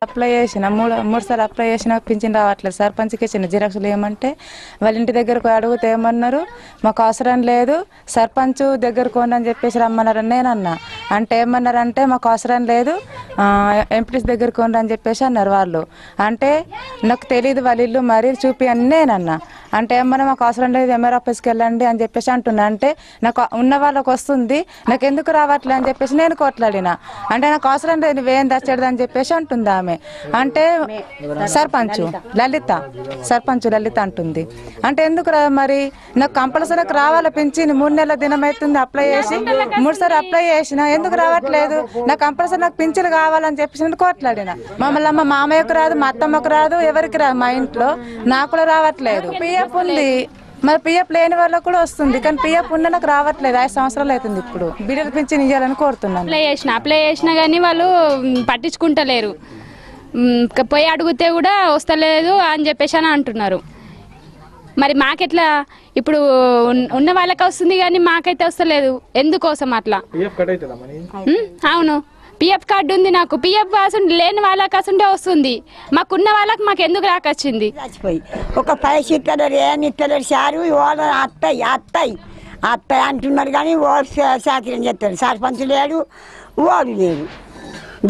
అప్లై చేసిన మూడు సార్లు అప్లై చేసినా పింఛన్ రావట్లేదు. సర్పంచ్కి ఇచ్చిన జిరాక్స్లు ఏమంటే వాళ్ళ ఇంటి దగ్గరకు అడిగితే ఏమన్నారు, మాకు అవసరం లేదు సర్పంచ్ దగ్గరకు అని చెప్పేసి రమ్మన్నారని నేనన్నా. అంటే ఏమన్నారంటే మాకు అవసరం లేదు ఎంపీటీస్ దగ్గరకు అని చెప్పేసి అన్నారు వాళ్ళు. అంటే నాకు తెలియదు వాళ్ళ ఇల్లు మరి చూపి అని నేనన్నా. అంటే ఏమన్నా మాకు అవసరం లేదు ఎంఆర్ ఆఫీస్కి వెళ్ళండి అని చెప్పేసి అంటున్నా. అంటే నాకు ఉన్న వాళ్ళకి వస్తుంది నాకు ఎందుకు రావట్లేదు అని చెప్పేసి నేను కొట్లాడినా. అంటే నాకు అవసరం లేదు నువ్వేం తెచ్చాడు అని చెప్పేసి అంటుంది ఆమె. అంటే సర్పంచ్ లలిత అంటుంది. అంటే ఎందుకు మరి నాకు కంపల్సరీకి రావాలి పింఛన్ 3 నెలల దినం అవుతుంది అప్లై చేసి 3 సార్లు అప్లై చేసిన ఎందుకు రావట్లేదు నాకు కంపల్సరీ నాకు పింఛన్ కావాలని చెప్పేసి నేను కొట్లాడిన. మమ్మల్ని మా మామయ్యకు రాదు మా అత్తమ్మకు రాదు ఎవరికి రాదు మా ఇంట్లో నాకు కూడా రావట్లేదు. పిఎఫ్ ఉంది మరి పిఎఫ్ లేని వాళ్ళకు కూడా వస్తుంది కానీ పిఎఫ్ ఉన్న నాకు రావట్లేదు. 5 సంవత్సరాలు అవుతుంది ఇప్పుడు బిడ్డల పింఛన్ ఇవ్వాలని కోరుతున్నాను. అప్లై చేసినా కానీ వాళ్ళు పట్టించుకుంటలేరు. పోయి అడిగితే కూడా వస్తలేదు అని చెప్పేసి అని అంటున్నారు. మరి మాకెట్లా ఇప్పుడు ఉన్న వాళ్ళకి వస్తుంది కానీ మాకైతే వస్తలేదు ఎందుకోసం అట్లా? అవును పిఎఫ్ కార్డు ఉంది నాకు. పిఎఫ్ కాసుంటే లేని వాళ్ళకి కాసుంటే వస్తుంది, మాకున్న వాళ్ళకి మాకు ఎందుకు రాకొచ్చింది? ఒక పైస ఇస్తలేరు ఏమి ఇస్తలేరు సారు వాళ్ళు అత్తాయి అంటున్నారు కానీ ఓటు సాకిరం చెప్తారు. సర్పంచ్ లేడు ఓడు లేడు.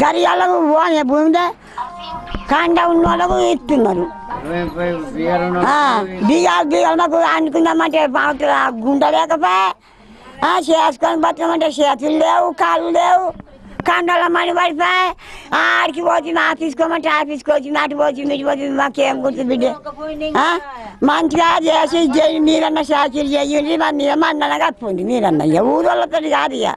గరియాలకు ఓనే భూమిదే కాండ ఉన్న వాళ్ళకు ఇస్తున్నారు. బియ్యాలు మాకు అనుకుందామంటే గుండె లేకపోయా చేసుకొని బతకమంటే చేతులు లేవు కాళ్ళు లేవు కండల మని పడిపోయి ఆడికి పోతుంది ఆఫీసుకోమంటే ఆఫీస్కి వచ్చింది అటు పోతుంది ఇటు పోతుంది మాకేం గుర్తు బిడ్డ మంచిగా చేసి మీరన్న సాక్షులు చేయండి మా మీద మన్నన కప్పుంది మీరన్న ఇక ఊరోళ్ళతో కాదు ఇక.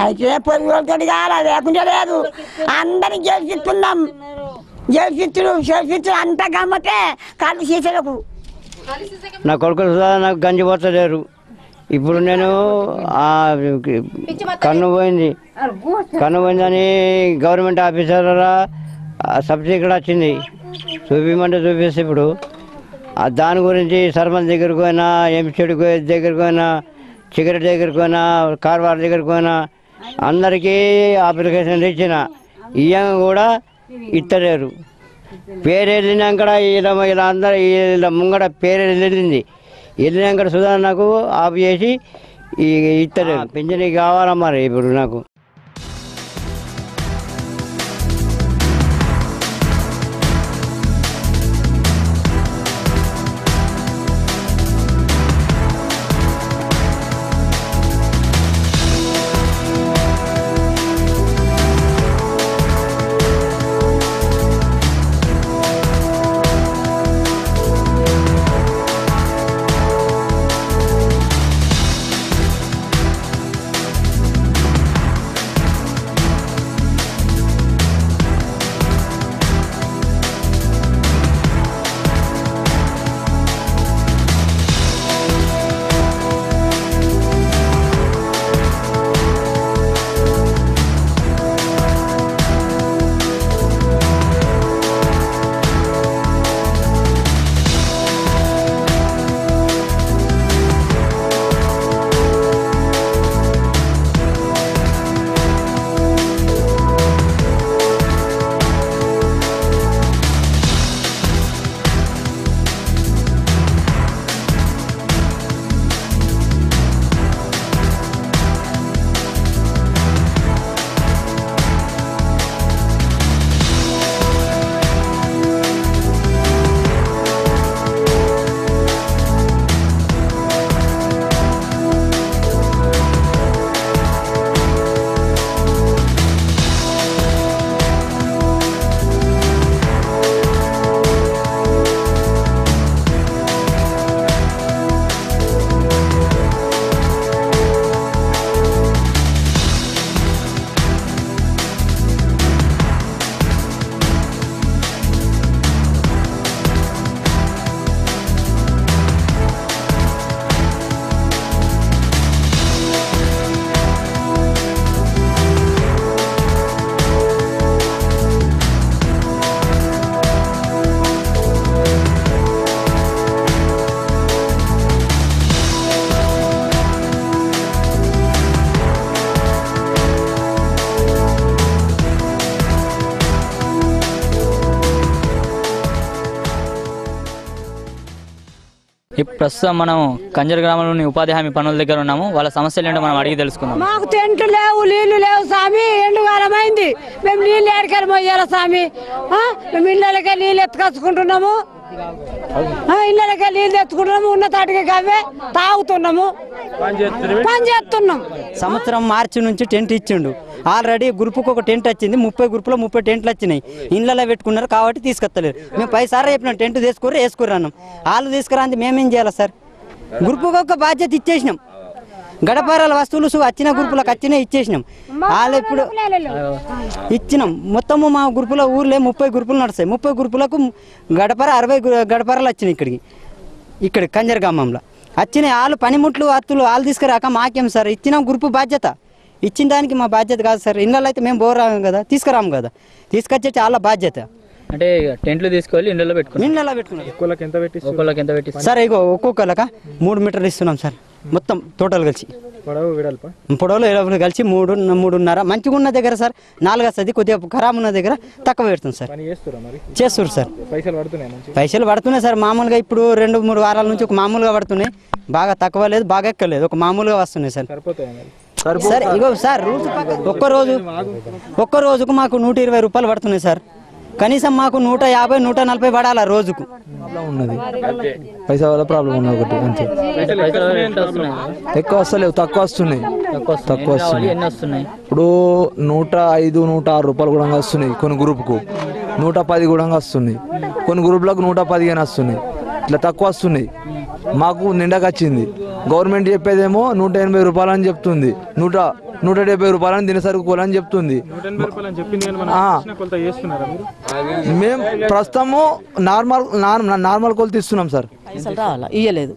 అయితే పొరుగులతో కాదు లేకుంటే లేదు అందరిని గెలిపిస్తున్నాం. గెలిపిస్తుడు అంతా గమ్మతే కళ్ళు సీసలకు. నా కొడుకులు నాకు గంజి పోతలేరు. ఇప్పుడు నేను కన్ను పోయిందని గవర్నమెంట్ ఆఫీసర్ సబ్సిడీ కూడా వచ్చింది చూపించమంటే చూపిస్తే ఇప్పుడు దాని గురించి సర్పంచ్ దగ్గరికి పోయినా ఎంపీ దగ్గరికి పోయినా సిగరెట్ దగ్గరికి పోయినా కార్వార్ దగ్గరికి పోయినా అందరికీ అప్లికేషన్ ఇచ్చిన ఇయ్యం కూడా ఇస్తలేరు. పేరు వెళ్ళినాక ఇలా అందరూ ఇలా ముంగడ పేరు వెళ్ళింది. వెళ్ళినాక సుధా నాకు ఆఫ్ చేసి ఇస్తలేరు. పింఛన్ కావాలా మరి ఇప్పుడు నాకు. ఇప్పుడు ప్రస్తుతం మనం కంజర్ గ్రామంలోని ఉపాధి హామీ పనుల దగ్గర ఉన్నాము. వాళ్ళ సమస్యలు ఏంటో మనం అడిగి తెలుసుకుందాం. మాకు టెంట్లు లేవు, నీళ్లు లేవు స్వామి. ఎండుకాలం అయింది, మేము నీళ్ళు ఏడికెళ్ళి పోయాలి స్వామి. మేము ఇళ్ళకే నీళ్ళు ఎత్తుకొచ్చుకుంటున్నాము, ఇళ్ళకే నీళ్ళు ఎత్తుకుంటున్నాము. ఉన్న తాటికి అవే తాగుతున్నాము, పని చేస్తున్నాం. సంవత్సరం మార్చి నుంచి టెంట్ ఇచ్చిండు. ఆల్రెడీ గ్రూపుకు ఒక టెంట్ వచ్చింది. 30 గ్రూపులో 30 టెంట్లు వచ్చినాయి. ఇళ్ళలో పెట్టుకున్నారు కాబట్టి తీసుకొస్తలేరు. మేము 10 సార్లు చెప్పినాం టెంట్ వేసుకుర్రు అన్నాం. వాళ్ళు తీసుకురాంది మేమేం చేయాలి సార్? గ్రూపుకు ఒక బాధ్యత ఇచ్చేసినాం. గడపరాల వస్తువులు వచ్చిన గ్రూపులకు వచ్చినా ఇచ్చేసినాం. వాళ్ళు ఇప్పుడు ఇచ్చినాం. మొత్తము మా గ్రూపులో ఊర్లో 30 గ్రూపులు నడుస్తాయి. 30 గ్రూపులకు గడపర 60 గడపరాలు వచ్చినాయి. ఇక్కడికి కంజర్ గ్రామంలో వచ్చినాయి. వాళ్ళు పనిముట్లు అత్తులు వాళ్ళు తీసుకురాక మాకేం సార్? ఇచ్చిన గ్రూపు బాధ్యత, ఇచ్చిన దానికి మా బాధ్యత కాదు సార్. ఇళ్ళలో అయితే మేము బోరాము కదా, తీసుకురాము కదా, తీసుకొచ్చే చాలా బాధ్యత. అంటే టెంట్లు తీసుకెళ్ళి ఇళ్ళలో పెట్టుకున్నాం. సార్ ఇగో ఒక్కొక్కలక 3 మీటర్లు ఇస్తున్నాం సార్. మొత్తం టోటల్ కలిసి పొడవులు కలిసి 3.5 మంచిగా ఉన్న దగ్గర సార్ 4 వస్తుంది. కొద్దిగా ఖరాబ్ ఉన్న దగ్గర తక్కువ పెడుతుంది సార్. చేస్తారు సార్. పైసలు పడుతున్నాయి సార్. మామూలుగా ఇప్పుడు 2-3 వారాల నుంచి ఒక మామూలుగా పడుతున్నాయి. బాగా తక్కువ లేదు, బాగా ఎక్కలేదు, ఒక మామూలుగా వస్తున్నాయి సార్. సార్ ఇగో సార్ ఒక్క రోజుకు మాకు 120 రూపాయలు పడుతున్నాయి సార్. కనీసం మాకు 150-140 పడాలా రోజుకు. ఉన్నది పైసా వల్ల ప్రాబ్లం ఉన్నది ఒకటి అంతే. ఎక్కువ వస్తలేవు, తక్కువ వస్తున్నాయి. ఇప్పుడు 105-106 రూపాయలు కూడా వస్తున్నాయి. కొన్ని గ్రూప్కు 110 కూడా వస్తున్నాయి. కొన్ని గ్రూపులకు 115 వస్తున్నాయి. ఇట్లా తక్కువ వస్తున్నాయి. మాకు నిండాకి వచ్చింది. గవర్నమెంట్ చెప్పేదేమో 180 రూపాయలు అని చెప్తుంది, 170 రూపాయలు అని దినసరికి కోలని చెప్తుంది. మేము ప్రస్తుతము నార్మల్ కొలత ఇస్తున్నాం సార్. పైసలు రావాలా ఇయ్యలేదు.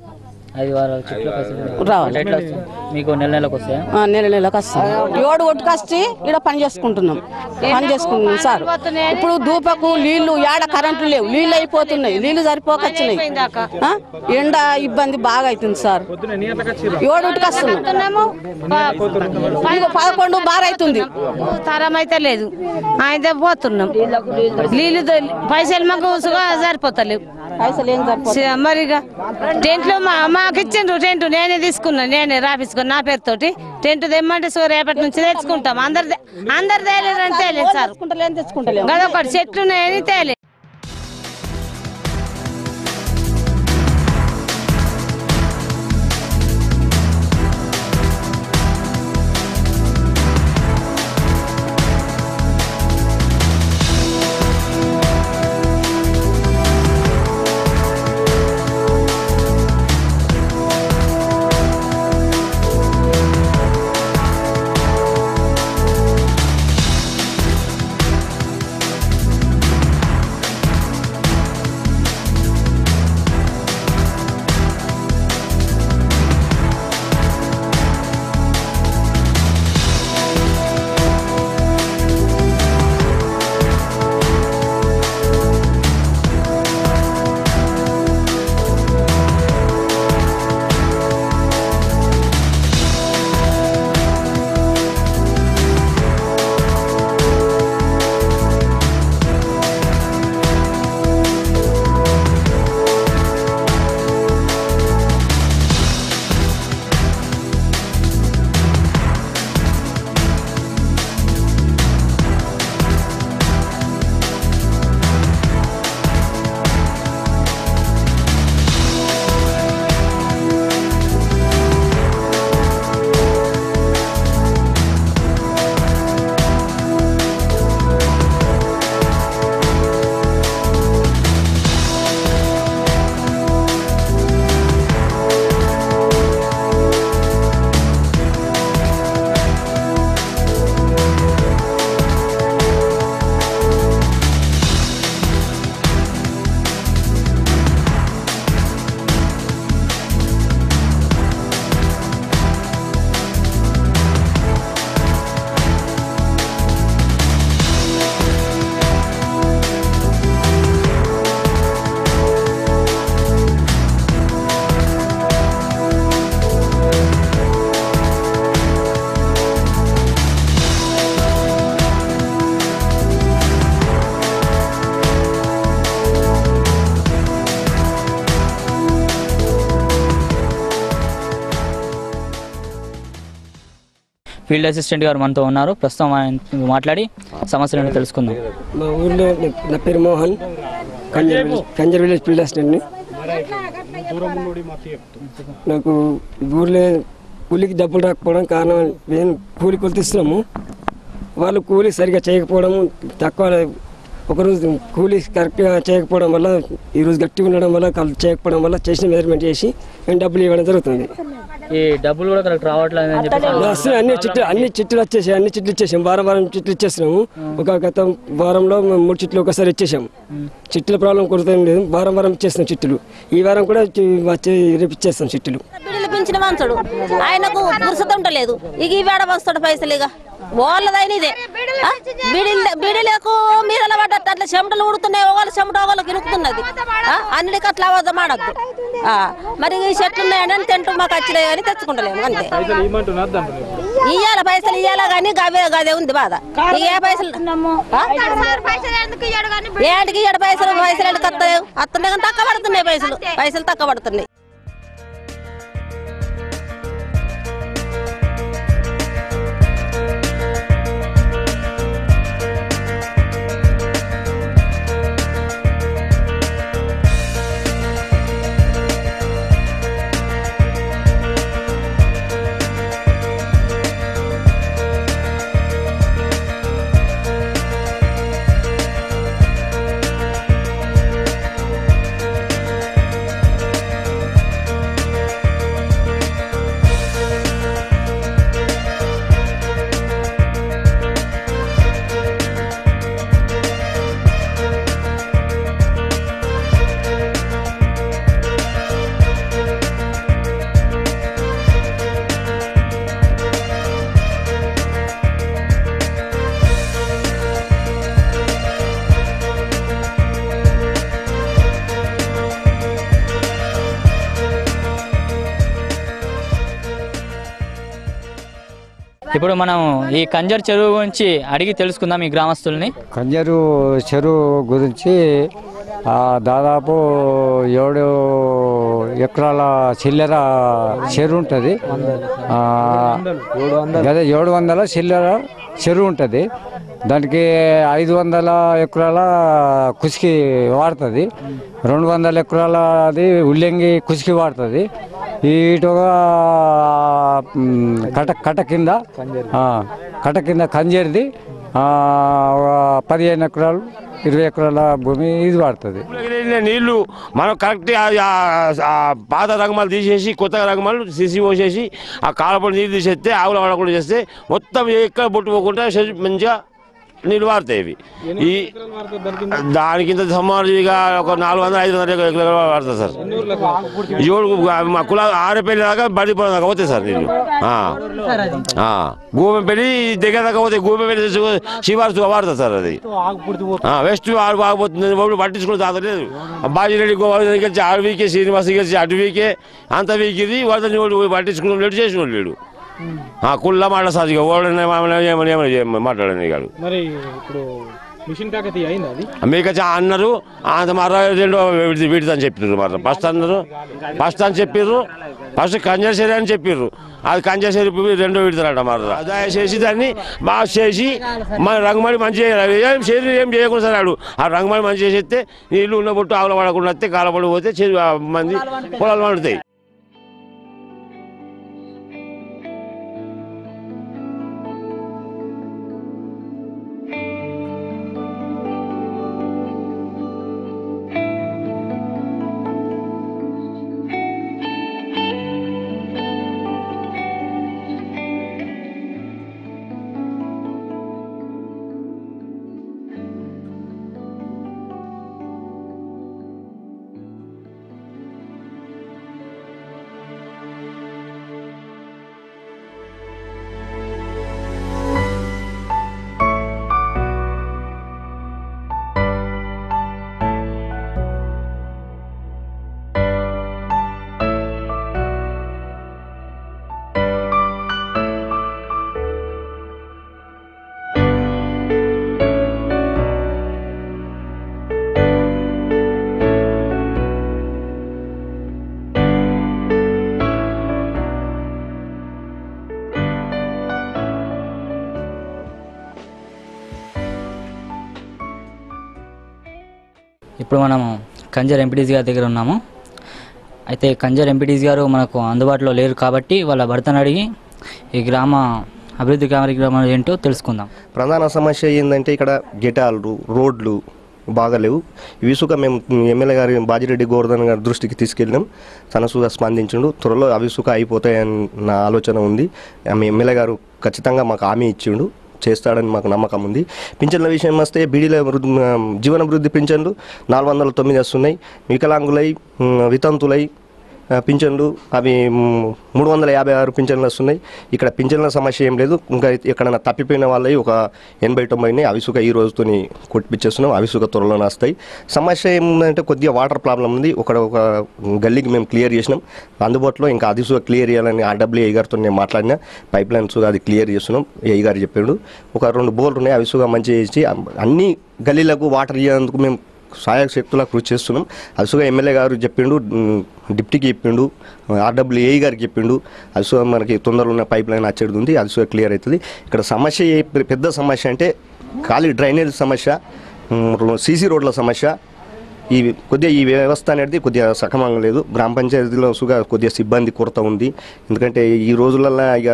5 వారాలు చెట్లు పైసలు రావాలి. ఎట్లా వస్తుంది? మీకు నెలకు వస్తాయా? నెల నెలకు వస్తుంది. 7 ఒట్టుకొచ్చి ఇక్కడ పని చేసుకుంటున్నాం సార్. ఇప్పుడు దూపకు నీళ్లు ఏడ కరెంటు లేవు, నీళ్ళు అయిపోతున్నాయి, నీళ్లు సరిపోకొచ్చినాయి. ఎండ ఇబ్బంది బాగా అవుతుంది సార్. 7 వస్తున్నాము, 11 బాగా అవుతుంది. తరం అయితే లేదు, అయితే పోతున్నాం. నీళ్ళు పైసలు మాకు సరిపోతలేవు. మరి టెంట్లు మాకు ఇచ్చిండ్రు. టెంట్ నేనే తీసుకున్నాను, నేనే రాపించుకున్నాను నా పేరుతోటి. టెంట్ తెమ్మంటే రేపటి నుంచి తెచ్చుకుంటాం. అందరు తేలేదని తేలేదు సార్. అదొకటి చెట్లు ఉన్నాయని తేలేదు. ఫీల్డ్ అసిస్టెంట్ గారు మనతో ఉన్నారు. ప్రస్తుతం ఆయన మాట్లాడి సమస్యలను తెలుసుకుందాం. మా ఊళ్ళో నా పేరు మోహన్, కంజర్ విలేజ్ ఫీల్డ్ అసిస్టెంట్ని. నాకు ఊళ్ళో కూలికి డబ్బులు రాకపోవడం కారణం, మేము కూలి కొలిస్తున్నాము, వాళ్ళు కూలి సరిగా చేయకపోవడం, తక్కువ ఒకరోజు కూలీ కరెక్ట్గా చేయకపోవడం వల్ల, ఈరోజు గట్టిగా ఉండడం వల్ల, చేయకపోవడం వల్ల చేసిన మెజర్మెంట్ చేసి మేము డబ్బులు ఇవ్వడం జరుగుతుంది. ఈ డబ్బులు కూడా కరెక్ట్ రావట్లేదు అని చెప్పి అన్ని చిట్లు వచ్చేసాయి, అన్ని చిట్లు ఇచ్చేసాం. వారం చిట్లు ఇచ్చేసినాము. గత వారంలో 3 చిట్లు ఒకసారి ఇచ్చేసాము. చిట్ల ప్రాబ్లం కొరత లేదు, వారం ఇచ్చేస్తాం చిట్లు. ఈ వారం కూడా వచ్చి రేపు ఇచ్చేస్తాం చిట్లు. పిలిపించిన మంచుడు ఆయనకు పురుషత ఉండలేదు. ఇక ఈవేడ వస్తాడు పైసలు, ఇక వాళ్ళదైన ఇదే బీడీలకు మీద పడ్డట్టు అట్లా చెమటలు ఉడుతున్నాయి. ఒకళ్ళు చెమట ఒకళ్ళకి ఇరుకుతున్నది. అన్నిటికీ అట్లా అబద్ధం ఆడద్దు. మరి ఈ చెట్లు ఉన్నాయని తింటూ మాకు వచ్చినాయి అని తెచ్చుకుంటలేము అంతే. ఇయ్యాల పైసలు ఇయ్యాల కానీ గదే ఉంది బాధ. ఏ పైసలు ఏంటికి ఇయ్యాడు పైసలు ఎందుకు వస్తాయి? వస్తున్నాయి కానీ తక్కువ పడుతున్నాయి, పైసలు తక్కువ పడుతున్నాయి. ఇప్పుడు మనం ఈ కంజర్ చెరువు గురించి అడిగి తెలుసుకుందాం ఈ గ్రామస్తుల్ని. కంజరు చెరువు గురించి దాదాపు 7 ఎకరాల చిల్లర చెరువు ఉంటుంది. అదే 700 చిల్లర చెరువు ఉంటుంది. దానికి 500 ఎకరాల కుసికి వాడుతుంది. 200 ఎకరాలది ఉల్లంగి కుసికి వాడుతుంది. ఇటుగా కట కింద కంజరిది 15 ఎకరాలు 20 ఎకరాల భూమి ఇది వాడుతుంది. నీళ్లు మనం కరెక్ట్ పాత రంగమాలు తీసేసి కొత్త రంగమాలు సిసి పోసేసి ఆ కాలపడి నీళ్ళు తీసేస్తే ఆవులు వాడకుండా చేస్తే మొత్తం ఎక్కడ పుట్టుకోకుండా మంచిగా నీళ్ళు వాడతాయి. ఇవి ఈ దానికింత సుమారుగా ఒక 400-500 ఎకరాలు వాడతాయి సార్. మా కుల ఆడపల్లి దాకా బడిపోయిన దాకా పోతాయి సార్ నీళ్ళు. గోమెపల్లి దగ్గర దాకా పోతాయి. గోమెపల్లి శివార్సు వాడతారు సార్. అది వెస్ట్ ఆగిపోతుంది. పట్టించుకుని తాగలేదు. బాజిరెడ్డి గోవర్ధన్ గెలిచి అడవికే, శ్రీనివాస్ గెలిచి అడవికే, అంత వీకిది వరదని పట్టించుకుని లేడు, చేసిన వాళ్ళు లేడు. కుళ్ళ మాట సాధిగా మాట్లాడని కాదు. మీకు అన్నారు అంత మరో 2 విడతని చెప్పారు. మరి ఫస్ట్ అని చెప్పారు. ఫస్ట్ కంజర్సరీ అని చెప్పారు. అది కంజర్సరీ 2 విడతారట. మరి దయచేసి దాన్ని బాగా చేసి మన రంగమడి మంచి ఏం చేయకుండా సార్ ఆడు ఆ రంగమడి మంచి చేసేస్తే నీళ్ళు ఉన్న బొట్టు ఆవుల పడకుండా వస్తే కాలపడి పోతే మంది పొలాలు పండుతాయి. ఇప్పుడు మనం కంజర్ ఎంపీటీసీ గారి దగ్గర ఉన్నాము. అయితే కంజర్ ఎంపీటీసీ గారు మనకు అందుబాటులో లేరు కాబట్టి వాళ్ళ భర్తను అడిగి ఈ గ్రామ అభివృద్ధి కార్యక్రమం ఏంటో తెలుసుకుందాం. ప్రధాన సమస్య ఏంటంటే ఇక్కడ గిటాలు రోడ్లు బాగలేవు. ఇసుక మేము ఎమ్మెల్యే గారి బాజిరెడ్డి గోవర్ధన్ గారి దృష్టికి తీసుకెళ్ళినాం. తనసుగా స్పందించిండు. త్వరలో అవి ఇసుక అయిపోతాయన్న ఆలోచన ఉంది. ఎమ్మెల్యే గారు ఖచ్చితంగా మాకు హామీ ఇచ్చిండు, చేస్తాడని మాకు నమ్మకం ఉంది. పింఛన్ల విషయం వస్తే బీడీల జీవనభివృద్ధి పింఛన్లు 409 వస్తున్నాయి. వికలాంగులై వితంతులై పింఛన్లు అవి 356 పింఛన్లు వస్తున్నాయి. ఇక్కడ పింఛన్ల సమస్య ఏం లేదు. ఇంకా ఎక్కడైనా తప్పిపోయిన వాళ్ళవి ఒక 80-90 అవిసుక ఈ రోజుతో కొట్టిపించేస్తున్నాం. అవిసుక త్వరలోనే వస్తాయి. సమస్య ఏముందంటే కొద్దిగా వాటర్ ప్రాబ్లం ఉంది. ఒక గల్లీకి మేము క్లియర్ చేసినాం. అందుబాటులో ఇంకా అదిసుక క్లియర్ చేయాలని RWA గారితో నేను మాట్లాడినా. పైప్ లైన్స్ అది క్లియర్ చేస్తున్నాం. ఏ గారు చెప్పాడు. ఒక 2 బోర్లు ఉన్నాయి. అవిసుక మంచిగా చేసి అన్ని గల్లీలకు వాటర్ ఇయ్యేందుకు మేము సహాయక శక్తులా కృషి చేస్తున్నాం. అదిసుగా ఎమ్మెల్యే గారు చెప్పిండు, డిప్టీకి చెప్పిండు, RWA గారికి చెప్పిండు. అదిసుగా మనకి తొందరలో ఉన్న పైప్ లైన్ వచ్చేది ఉంది. అదిసుగా క్లియర్ అవుతుంది. ఇక్కడ సమస్య పెద్ద సమస్య అంటే ఖాళీ డ్రైనేజ్ సమస్య, CC రోడ్ల సమస్య. కొద్దిగా ఈ వ్యవస్థ అనేది కొద్దిగా సక్రమంగా లేదు. గ్రామ పంచాయతీలో కొద్దిగా సిబ్బంది కొరత ఉంది. ఎందుకంటే ఈ రోజులలో ఇక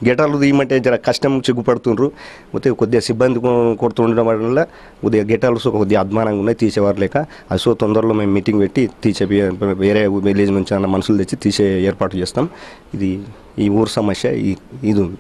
గెటర్లు తీయమంటే జర కష్టం చిగ్గుపడుతుండ్రు. పోతే కొద్దిగా సిబ్బంది కొరత ఉండడం వల్ల కొద్దిగా గెటర్లు కొద్దిగా అధ్వానంగా ఉన్నాయి, తీసేవారు లేక. అది తొందరలో మేము మీటింగ్ పెట్టి వేరే విలేజ్ నుంచి అన్న మనుషులు తెచ్చి తీసే ఏర్పాటు చేస్తాం. ఇది ఈ ఊరు సమస్య ఇది ఉంది.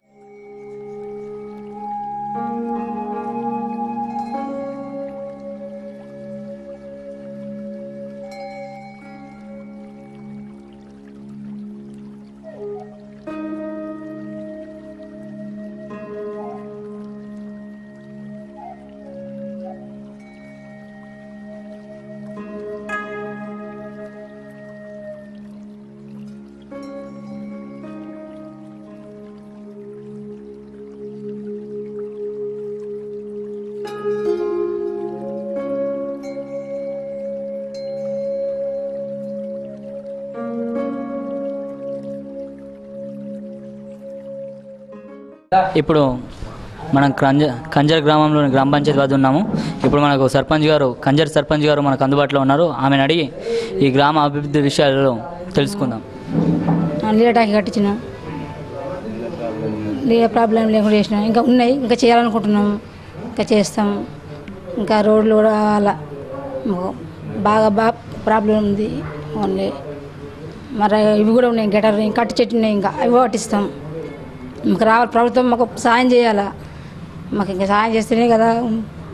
ఇప్పుడు మనం కంజర్ గ్రామంలోని గ్రామ పంచాయతీ వద్ద ఉన్నాము. ఇప్పుడు మనకు కంజర్ సర్పంచ్ గారు మనకు అందుబాటులో ఉన్నారు. ఆమెను అడిగి ఈ గ్రామ అభివృద్ధి విషయాలలో తెలుసుకుందాం. నీళ్ళ ట్యాంక్ కట్టించిన, నీళ్ళ ప్రాబ్లం లేకుండా చేసిన, ఇంకా ఉన్నాయి, ఇంకా చేయాలనుకుంటున్నాము, ఇంకా చేస్తాం. ఇంకా రోడ్లు కూడా అలా బాగా ప్రాబ్లం ఉంది. ఓన్లీ మరి ఇవి కూడా ఉన్నాయి, గటర్ కట్టి చెట్టు ఉన్నాయి, ఇంకా అవి పట్టిస్తాం. మాకు రావాలి, ప్రభుత్వం మాకు సాయం చేయాలా, మాకు ఇంకా సాయం చేస్తేనే కదా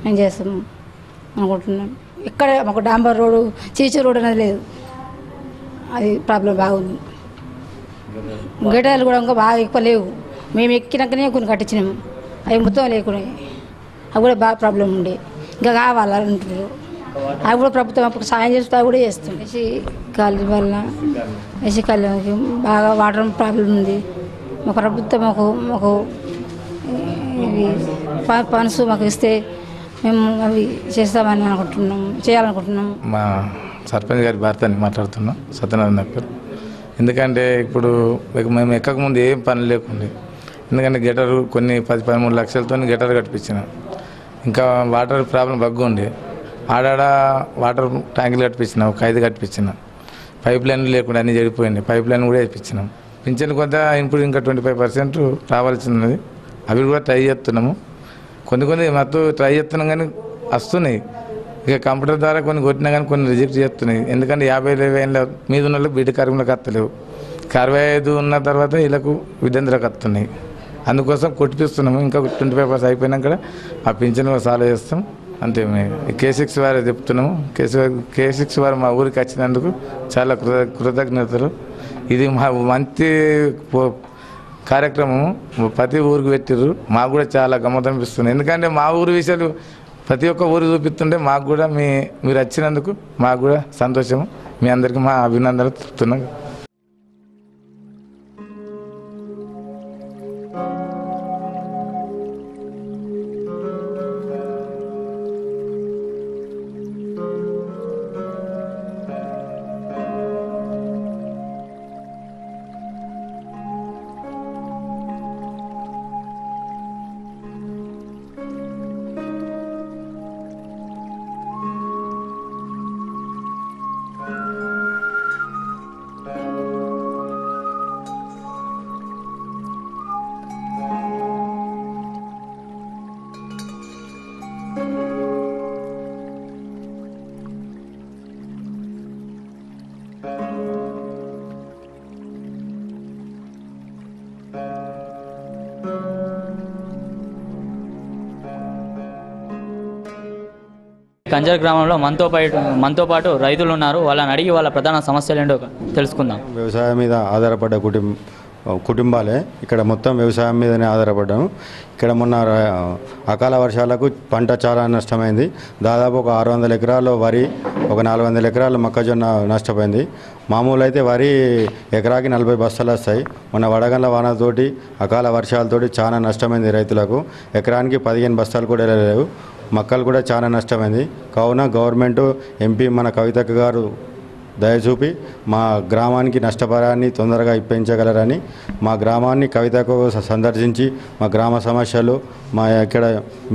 మేము చేస్తాం అనుకుంటున్నాం. ఎక్కడ మాకు డాంబర్ రోడ్డు, చీచు రోడ్డు అనేది లేదు, అది ప్రాబ్లం బాగుంది. గేటాలు కూడా ఇంకా బాగా ఎక్కువ లేవు, మేము ఎక్కినాకనే కొన్ని కట్టించినాము, అవి మొత్తం లేకుండా అవి కూడా బాగా ప్రాబ్లం ఉండే, ఇంకా కావాలంటారు. అవి కూడా ప్రభుత్వం అప్పుడు సాయం చేస్తే అవి కూడా చేస్తాం. ఏసీ కాలనీ వల్ల ఏసీ కాలనీకి బాగా వాటర్ ప్రాబ్లం ఉంది. మా ప్రభుత్వం మాకు ఇవి ఫండ్స్ మాకు ఇస్తే మేము అవి చేస్తామని చేయాలనుకుంటున్నాం. మా సర్పంచ్ గారి భర్తని మాట్లాడుతున్నాం, సత్యనారాయణ గారు. ఎందుకంటే ఇప్పుడు మేము ఎక్కకముందు ఏం పని లేకుండే, ఎందుకంటే గెటర్ కొన్ని 10-13 లక్షలతో గెటర్ కట్టించిన. ఇంకా వాటర్ ప్రాబ్లం బగ్గు ఉండే, ఆడాడ వాటర్ ట్యాంకులు కట్టించిన, ఒక 5 కట్టించిన. పైప్ లైన్లు లేకుండా అన్నీ చెడిపోయింది, పైప్ లైన్ కూడా వేయించినాం. పింఛన్ కొంత ఇప్పుడు ఇంకా 25% రావాల్సినది, అవి కూడా ట్రై చేస్తున్నాము. కొన్ని మొత్తం ట్రై చేస్తున్నాం కానీ వస్తున్నాయి. ఇక కంప్యూటర్ ద్వారా కొన్ని కొట్టినా కానీ కొన్ని రిజెక్ట్ చేస్తున్నాయి. ఎందుకంటే 50 ఏళ్ళ మీద ఉన్న వాళ్ళు బీటీ కార్మికులకు వస్తలేవు, 65 ఉన్న తర్వాత వీళ్ళకు విద్యంధ్రకు వస్తున్నాయి. అందుకోసం కొట్టిపిస్తున్నాము. ఇంకా 25% అయిపోయినాక ఆ పింఛన్ సాల్వ్ చేస్తాం అంతే. K6 వారే చెప్తున్నాము. K6 వారు మా ఊరికి వచ్చినందుకు చాలా కృతజ్ఞతలు. ఇది మా మంచి కార్యక్రమం ప్రతి ఊరికి పెట్టిర్రు, మాకు కూడా చాలా గమ్మతం అనిపిస్తుంది. ఎందుకంటే మా ఊరి విషయాలు ప్రతి ఒక్క ఊరు చూపిస్తుంటే మాకు కూడా మీరు వచ్చినందుకు మాకు కూడా సంతోషము. మీ అందరికీ మా అభినందనలు చెప్తున్నాం. కంజర్ గ్రామంలో మనతో పాటు రైతులు ఉన్నారు. వాళ్ళని అడిగి వాళ్ళ ప్రధాన సమస్యలు ఏంటో తెలుసుకుందాం. వ్యవసాయం మీద ఆధారపడ్డ కుటుంబాలే ఇక్కడ మొత్తం వ్యవసాయం మీదనే ఆధారపడ్డాము. ఇక్కడ మొన్న అకాల వర్షాలకు పంట చాలా నష్టమైంది. దాదాపు ఒక 600 ఎకరాల్లో వరి, ఒక 400 ఎకరాలు మొక్కజొన్న నష్టపోయింది. మామూలు అయితే వరి ఎకరాకి 40 బస్తాలు వస్తాయి. మొన్న వడగండ్ల వానతోటి అకాల వర్షాలతోటి చాలా నష్టమైంది రైతులకు. ఎకరానికి 15 బస్తాలు కూడా వెళ్ళలేవు. మొక్కలు కూడా చాలా నష్టమైంది. కావున గవర్నమెంట్ ఎంపీ మన కవితక్క గారు దయచూపి మా గ్రామానికి నష్టపరాన్ని తొందరగా ఇప్పించగలరని, మా గ్రామాన్ని కవితకు సందర్శించి మా గ్రామ సమస్యలు, మా ఇక్కడ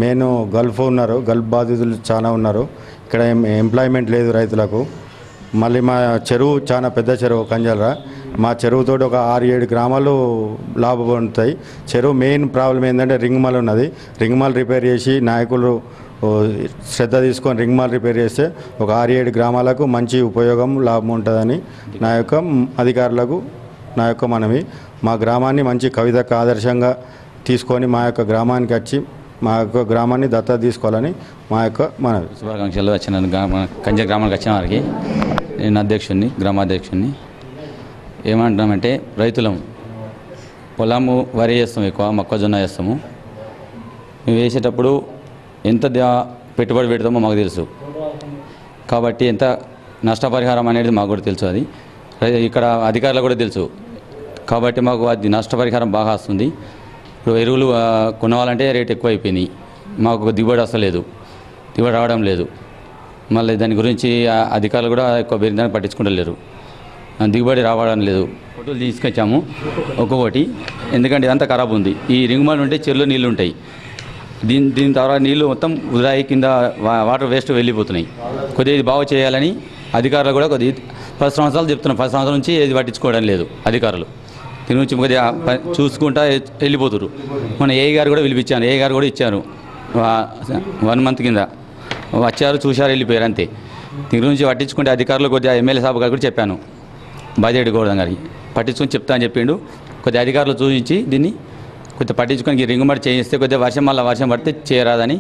మెయిన్ గల్ఫ్ ఉన్నారు, గల్ఫ్ బాధితులు చాలా ఉన్నారు. ఇక్కడ ఎంప్లాయ్మెంట్ లేదు రైతులకు. మళ్ళీ మా చెరువు చాలా పెద్ద చెరువు కంజల్రా. మా చెరువుతో ఒక 6-7 గ్రామాలు లాభం పొందుతాయి. చెరువు మెయిన్ ప్రాబ్లం ఏంటంటే రింగ్మాల్ ఉన్నది. రింగ్మాల్ రిపేర్ చేసి నాయకులు శ్రద్ధ తీసుకొని రింగ్మాల్ రిపేర్ చేస్తే ఒక 6-7 గ్రామాలకు మంచి ఉపయోగం లాభం ఉంటుందని నా యొక్క అధికారులకు నా యొక్క మనవి. మా గ్రామాన్ని మంచి కవితకు ఆదర్శంగా తీసుకొని మా యొక్క గ్రామానికి వచ్చి మా యొక్క గ్రామాన్ని దత్తత తీసుకోవాలని మా యొక్క మనవి. శుభాకాంక్షలు. వచ్చిన కంజర్ గ్రామానికి వచ్చిన వారికి నేను అధ్యక్షుడిని, గ్రామాధ్యక్షుడిని. ఏమంటున్నామంటే రైతులం పొలము వరి చేస్తాము, ఎక్కువ మొక్కజొన్న వేస్తాము. మేము వేసేటప్పుడు ఎంత పెట్టుబడి పెడతామో మాకు తెలుసు, కాబట్టి ఎంత నష్టపరిహారం అనేది మాకు కూడా తెలుసు. అది ఇక్కడ అధికారులకు కూడా తెలుసు, కాబట్టి మాకు అది నష్టపరిహారం బాగా వస్తుంది. ఇప్పుడు ఎరువులు కొనవాలంటే రేట్ ఎక్కువ అయిపోయినాయి, మాకు దిగుబడి వస్తలేదు, దిగుబడి రావడం లేదు. మళ్ళీ దాని గురించి అధికారులు కూడా ఎక్కువ బెరిందాన్ని పట్టించుకుంటలేరు, దిగుబడి రావడం లేదు. ఫోటోలు తీసుకొచ్చాము ఒక్కొక్కటి, ఎందుకంటే ఇదంతా ఖరాబ్ ఉంది. ఈ రింగుమాలు ఉంటే చెరువులో నీళ్ళు ఉంటాయి, దీని తర్వాత నీళ్ళు మొత్తం ఉదాయి కింద వాటర్ వేస్ట్ వెళ్ళిపోతున్నాయి. కొద్దిగా ఇది బాగు చేయాలని అధికారులు కూడా కొద్దిగా 10 సంవత్సరాలు చెప్తున్నాం. 10 సంవత్సరాల నుంచి ఏది పట్టించుకోవడం లేదు అధికారులు. దీని నుంచి కొద్దిగా చూసుకుంటా వెళ్ళిపోతున్నారు. మన ఏఐ గారు కూడా పిలిపించాను, ఏఐ గారు కూడా ఇచ్చారు 1 మంత్ కింద వచ్చారు, చూశారు, వెళ్ళిపోయారు అంతే. దీని గురించి పట్టించుకుంటే అధికారులు కొద్దిగా ఎమ్మెల్యే సాబ్ గారు కూడా చెప్పాను, బాజిరెడ్డి గోవర్ధన్ గారికి పట్టించుకొని చెప్తా అని చెప్పిండు. కొద్దిగా అధికారులు చూపించి దీన్ని కొద్దిగా పట్టించుకొని రింగుమడి చేయిస్తే కొద్దిగా వర్షం పడితే చేయరాదని,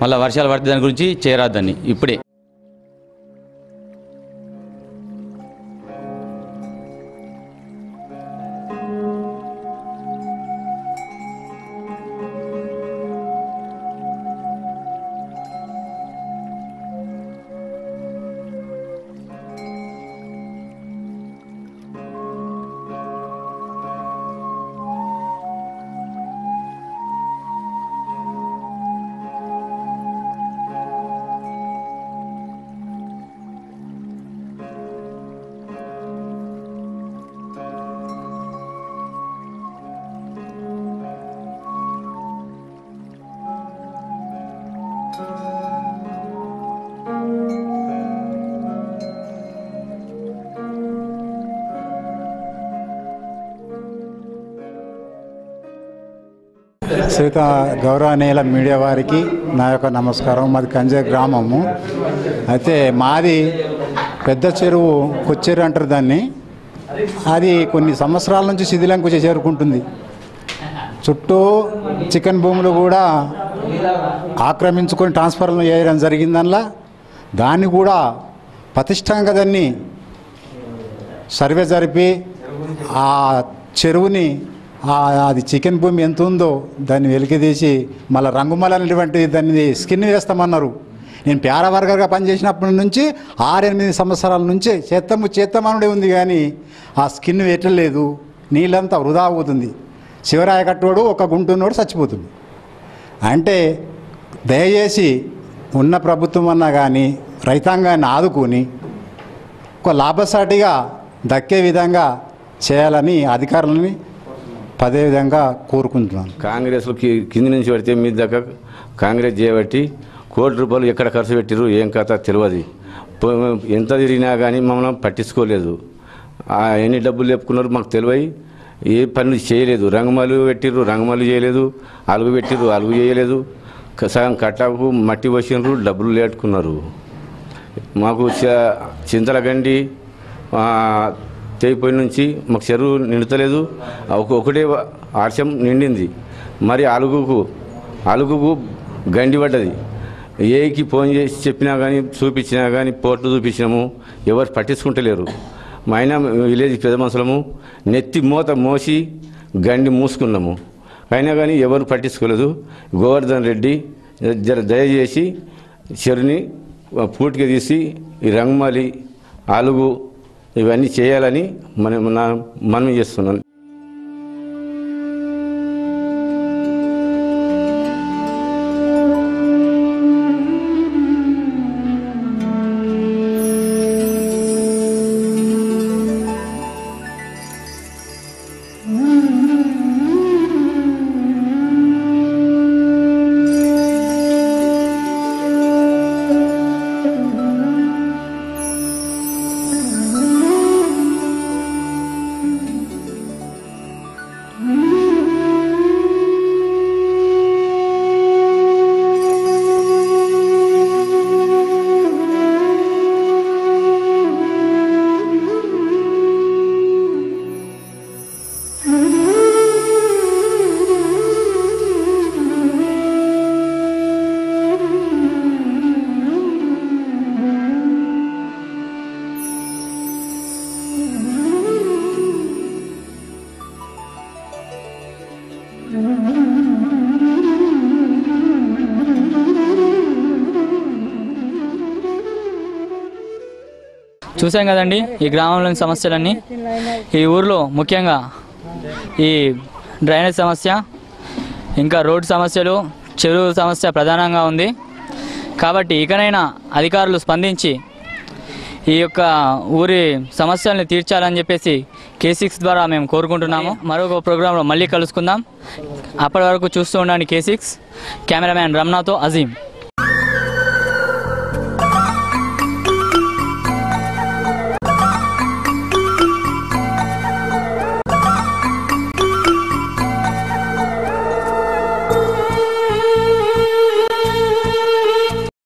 మళ్ళీ వర్షాలు పడితే దాని గురించి చేయరాదని ఇప్పుడే. శ్రీత గౌరవనీయుల మీడియా వారికి నా యొక్క నమస్కారం. మాది కంజర్ గ్రామము. అయితే మాది పెద్ద చెరువు, కొచ్చెరు అంటారు దాన్ని. అది కొన్ని సంవత్సరాల నుంచి శిథిలంకు చేరుకుంటుంది. చుట్టూ చికెన్ భూములు కూడా ఆక్రమించుకొని ట్రాన్స్ఫర్లు చేయడం జరిగిందల్లా. దాన్ని కూడా పటిష్టంగా దాన్ని సర్వే జరిపి ఆ చెరువుని అది చికెన్ భూమి ఎంత ఉందో దాన్ని వెలికితీసి మళ్ళీ రంగుమల అనేటువంటి దాన్ని స్కిన్ వేస్తామన్నారు. నేను పేరవర్గర్గా పనిచేసినప్పటి నుంచి 6-8 సంవత్సరాల నుంచి చేత్తమనుడే ఉంది, కానీ ఆ స్కిన్ పెట్టలేదు. నీళ్ళంతా వృధా అవుతుంది. శివరాయ కట్టోడు ఒక గుంటున్నోడు చచ్చిపోతుంది. అంటే దయచేసి ఉన్న ప్రభుత్వం అన్నా కానీ రైతాంగాన్ని ఆదుకొని ఒక లాభసాటిగా దక్కే విధంగా చేయాలని అధికారులని పదే విధంగా కోరుకుంటున్నాను. కాంగ్రెస్లో కింది నుంచి పడితే మీ దాకా కాంగ్రెస్ చేయబట్టి ₹1 కోటి ఎక్కడ ఖర్చు పెట్టిరు ఏం కథ తెలియదు. ఎంత తిరిగినా కానీ మమ్మల్ని పట్టించుకోలేదు. ఎన్ని డబ్బులు చెప్పుకున్నారు మాకు తెలియదు. ఏ పనులు చేయలేదు. రంగుమాలు పెట్టిర్రు, రంగుమాలు చేయలేదు. అలుగు పెట్టిర్రు, అలుగు చేయలేదు. సగం కట్టకు మట్టి పోసినారు, డబ్బులు లేటుకున్నారు. మాకు చింతలగండి తెగిపోయి నుంచి మాకు చెరువు నిండుతలేదు. ఒకటే ఆర్షం నిండింది. మరి అలుగుకు గండి పడ్డది. ఏకి ఫోన్ చేసి చెప్పినా కానీ చూపించినా కానీ పోర్టు చూపించినాము, ఎవరు పట్టించుకుంటలేరు. అయినా విలేజ్ పెద్ద మనుషులము నెత్తి మూత మోసి గండి మూసుకున్నాము, అయినా కానీ ఎవరు పట్టించుకోలేదు. గోవర్ధన్ రెడ్డి దయచేసి చెరువుని పూర్తిగా తీసి ఈ రంగుమాలి అలుగు ఇవన్నీ చేయాలని మనం చేస్తున్నాను. చూసాం కదండి ఈ గ్రామంలోని సమస్యలన్నీ. ఈ ఊర్లో ముఖ్యంగా ఈ డ్రైనేజ్ సమస్య, ఇంకా రోడ్డు సమస్యలు, చెరువు సమస్య ప్రధానంగా ఉంది. కాబట్టి ఇకనైనా అధికారులు స్పందించి ఈ యొక్క ఊరి సమస్యలను తీర్చాలని చెప్పేసి K6 ద్వారా మేము కోరుకుంటున్నాము. మరొక ప్రోగ్రాంలో మళ్ళీ కలుసుకుందాం. అప్పటి వరకు చూస్తూ ఉండండి K6. కెమెరామ్యాన్ రమణాతో అజీం.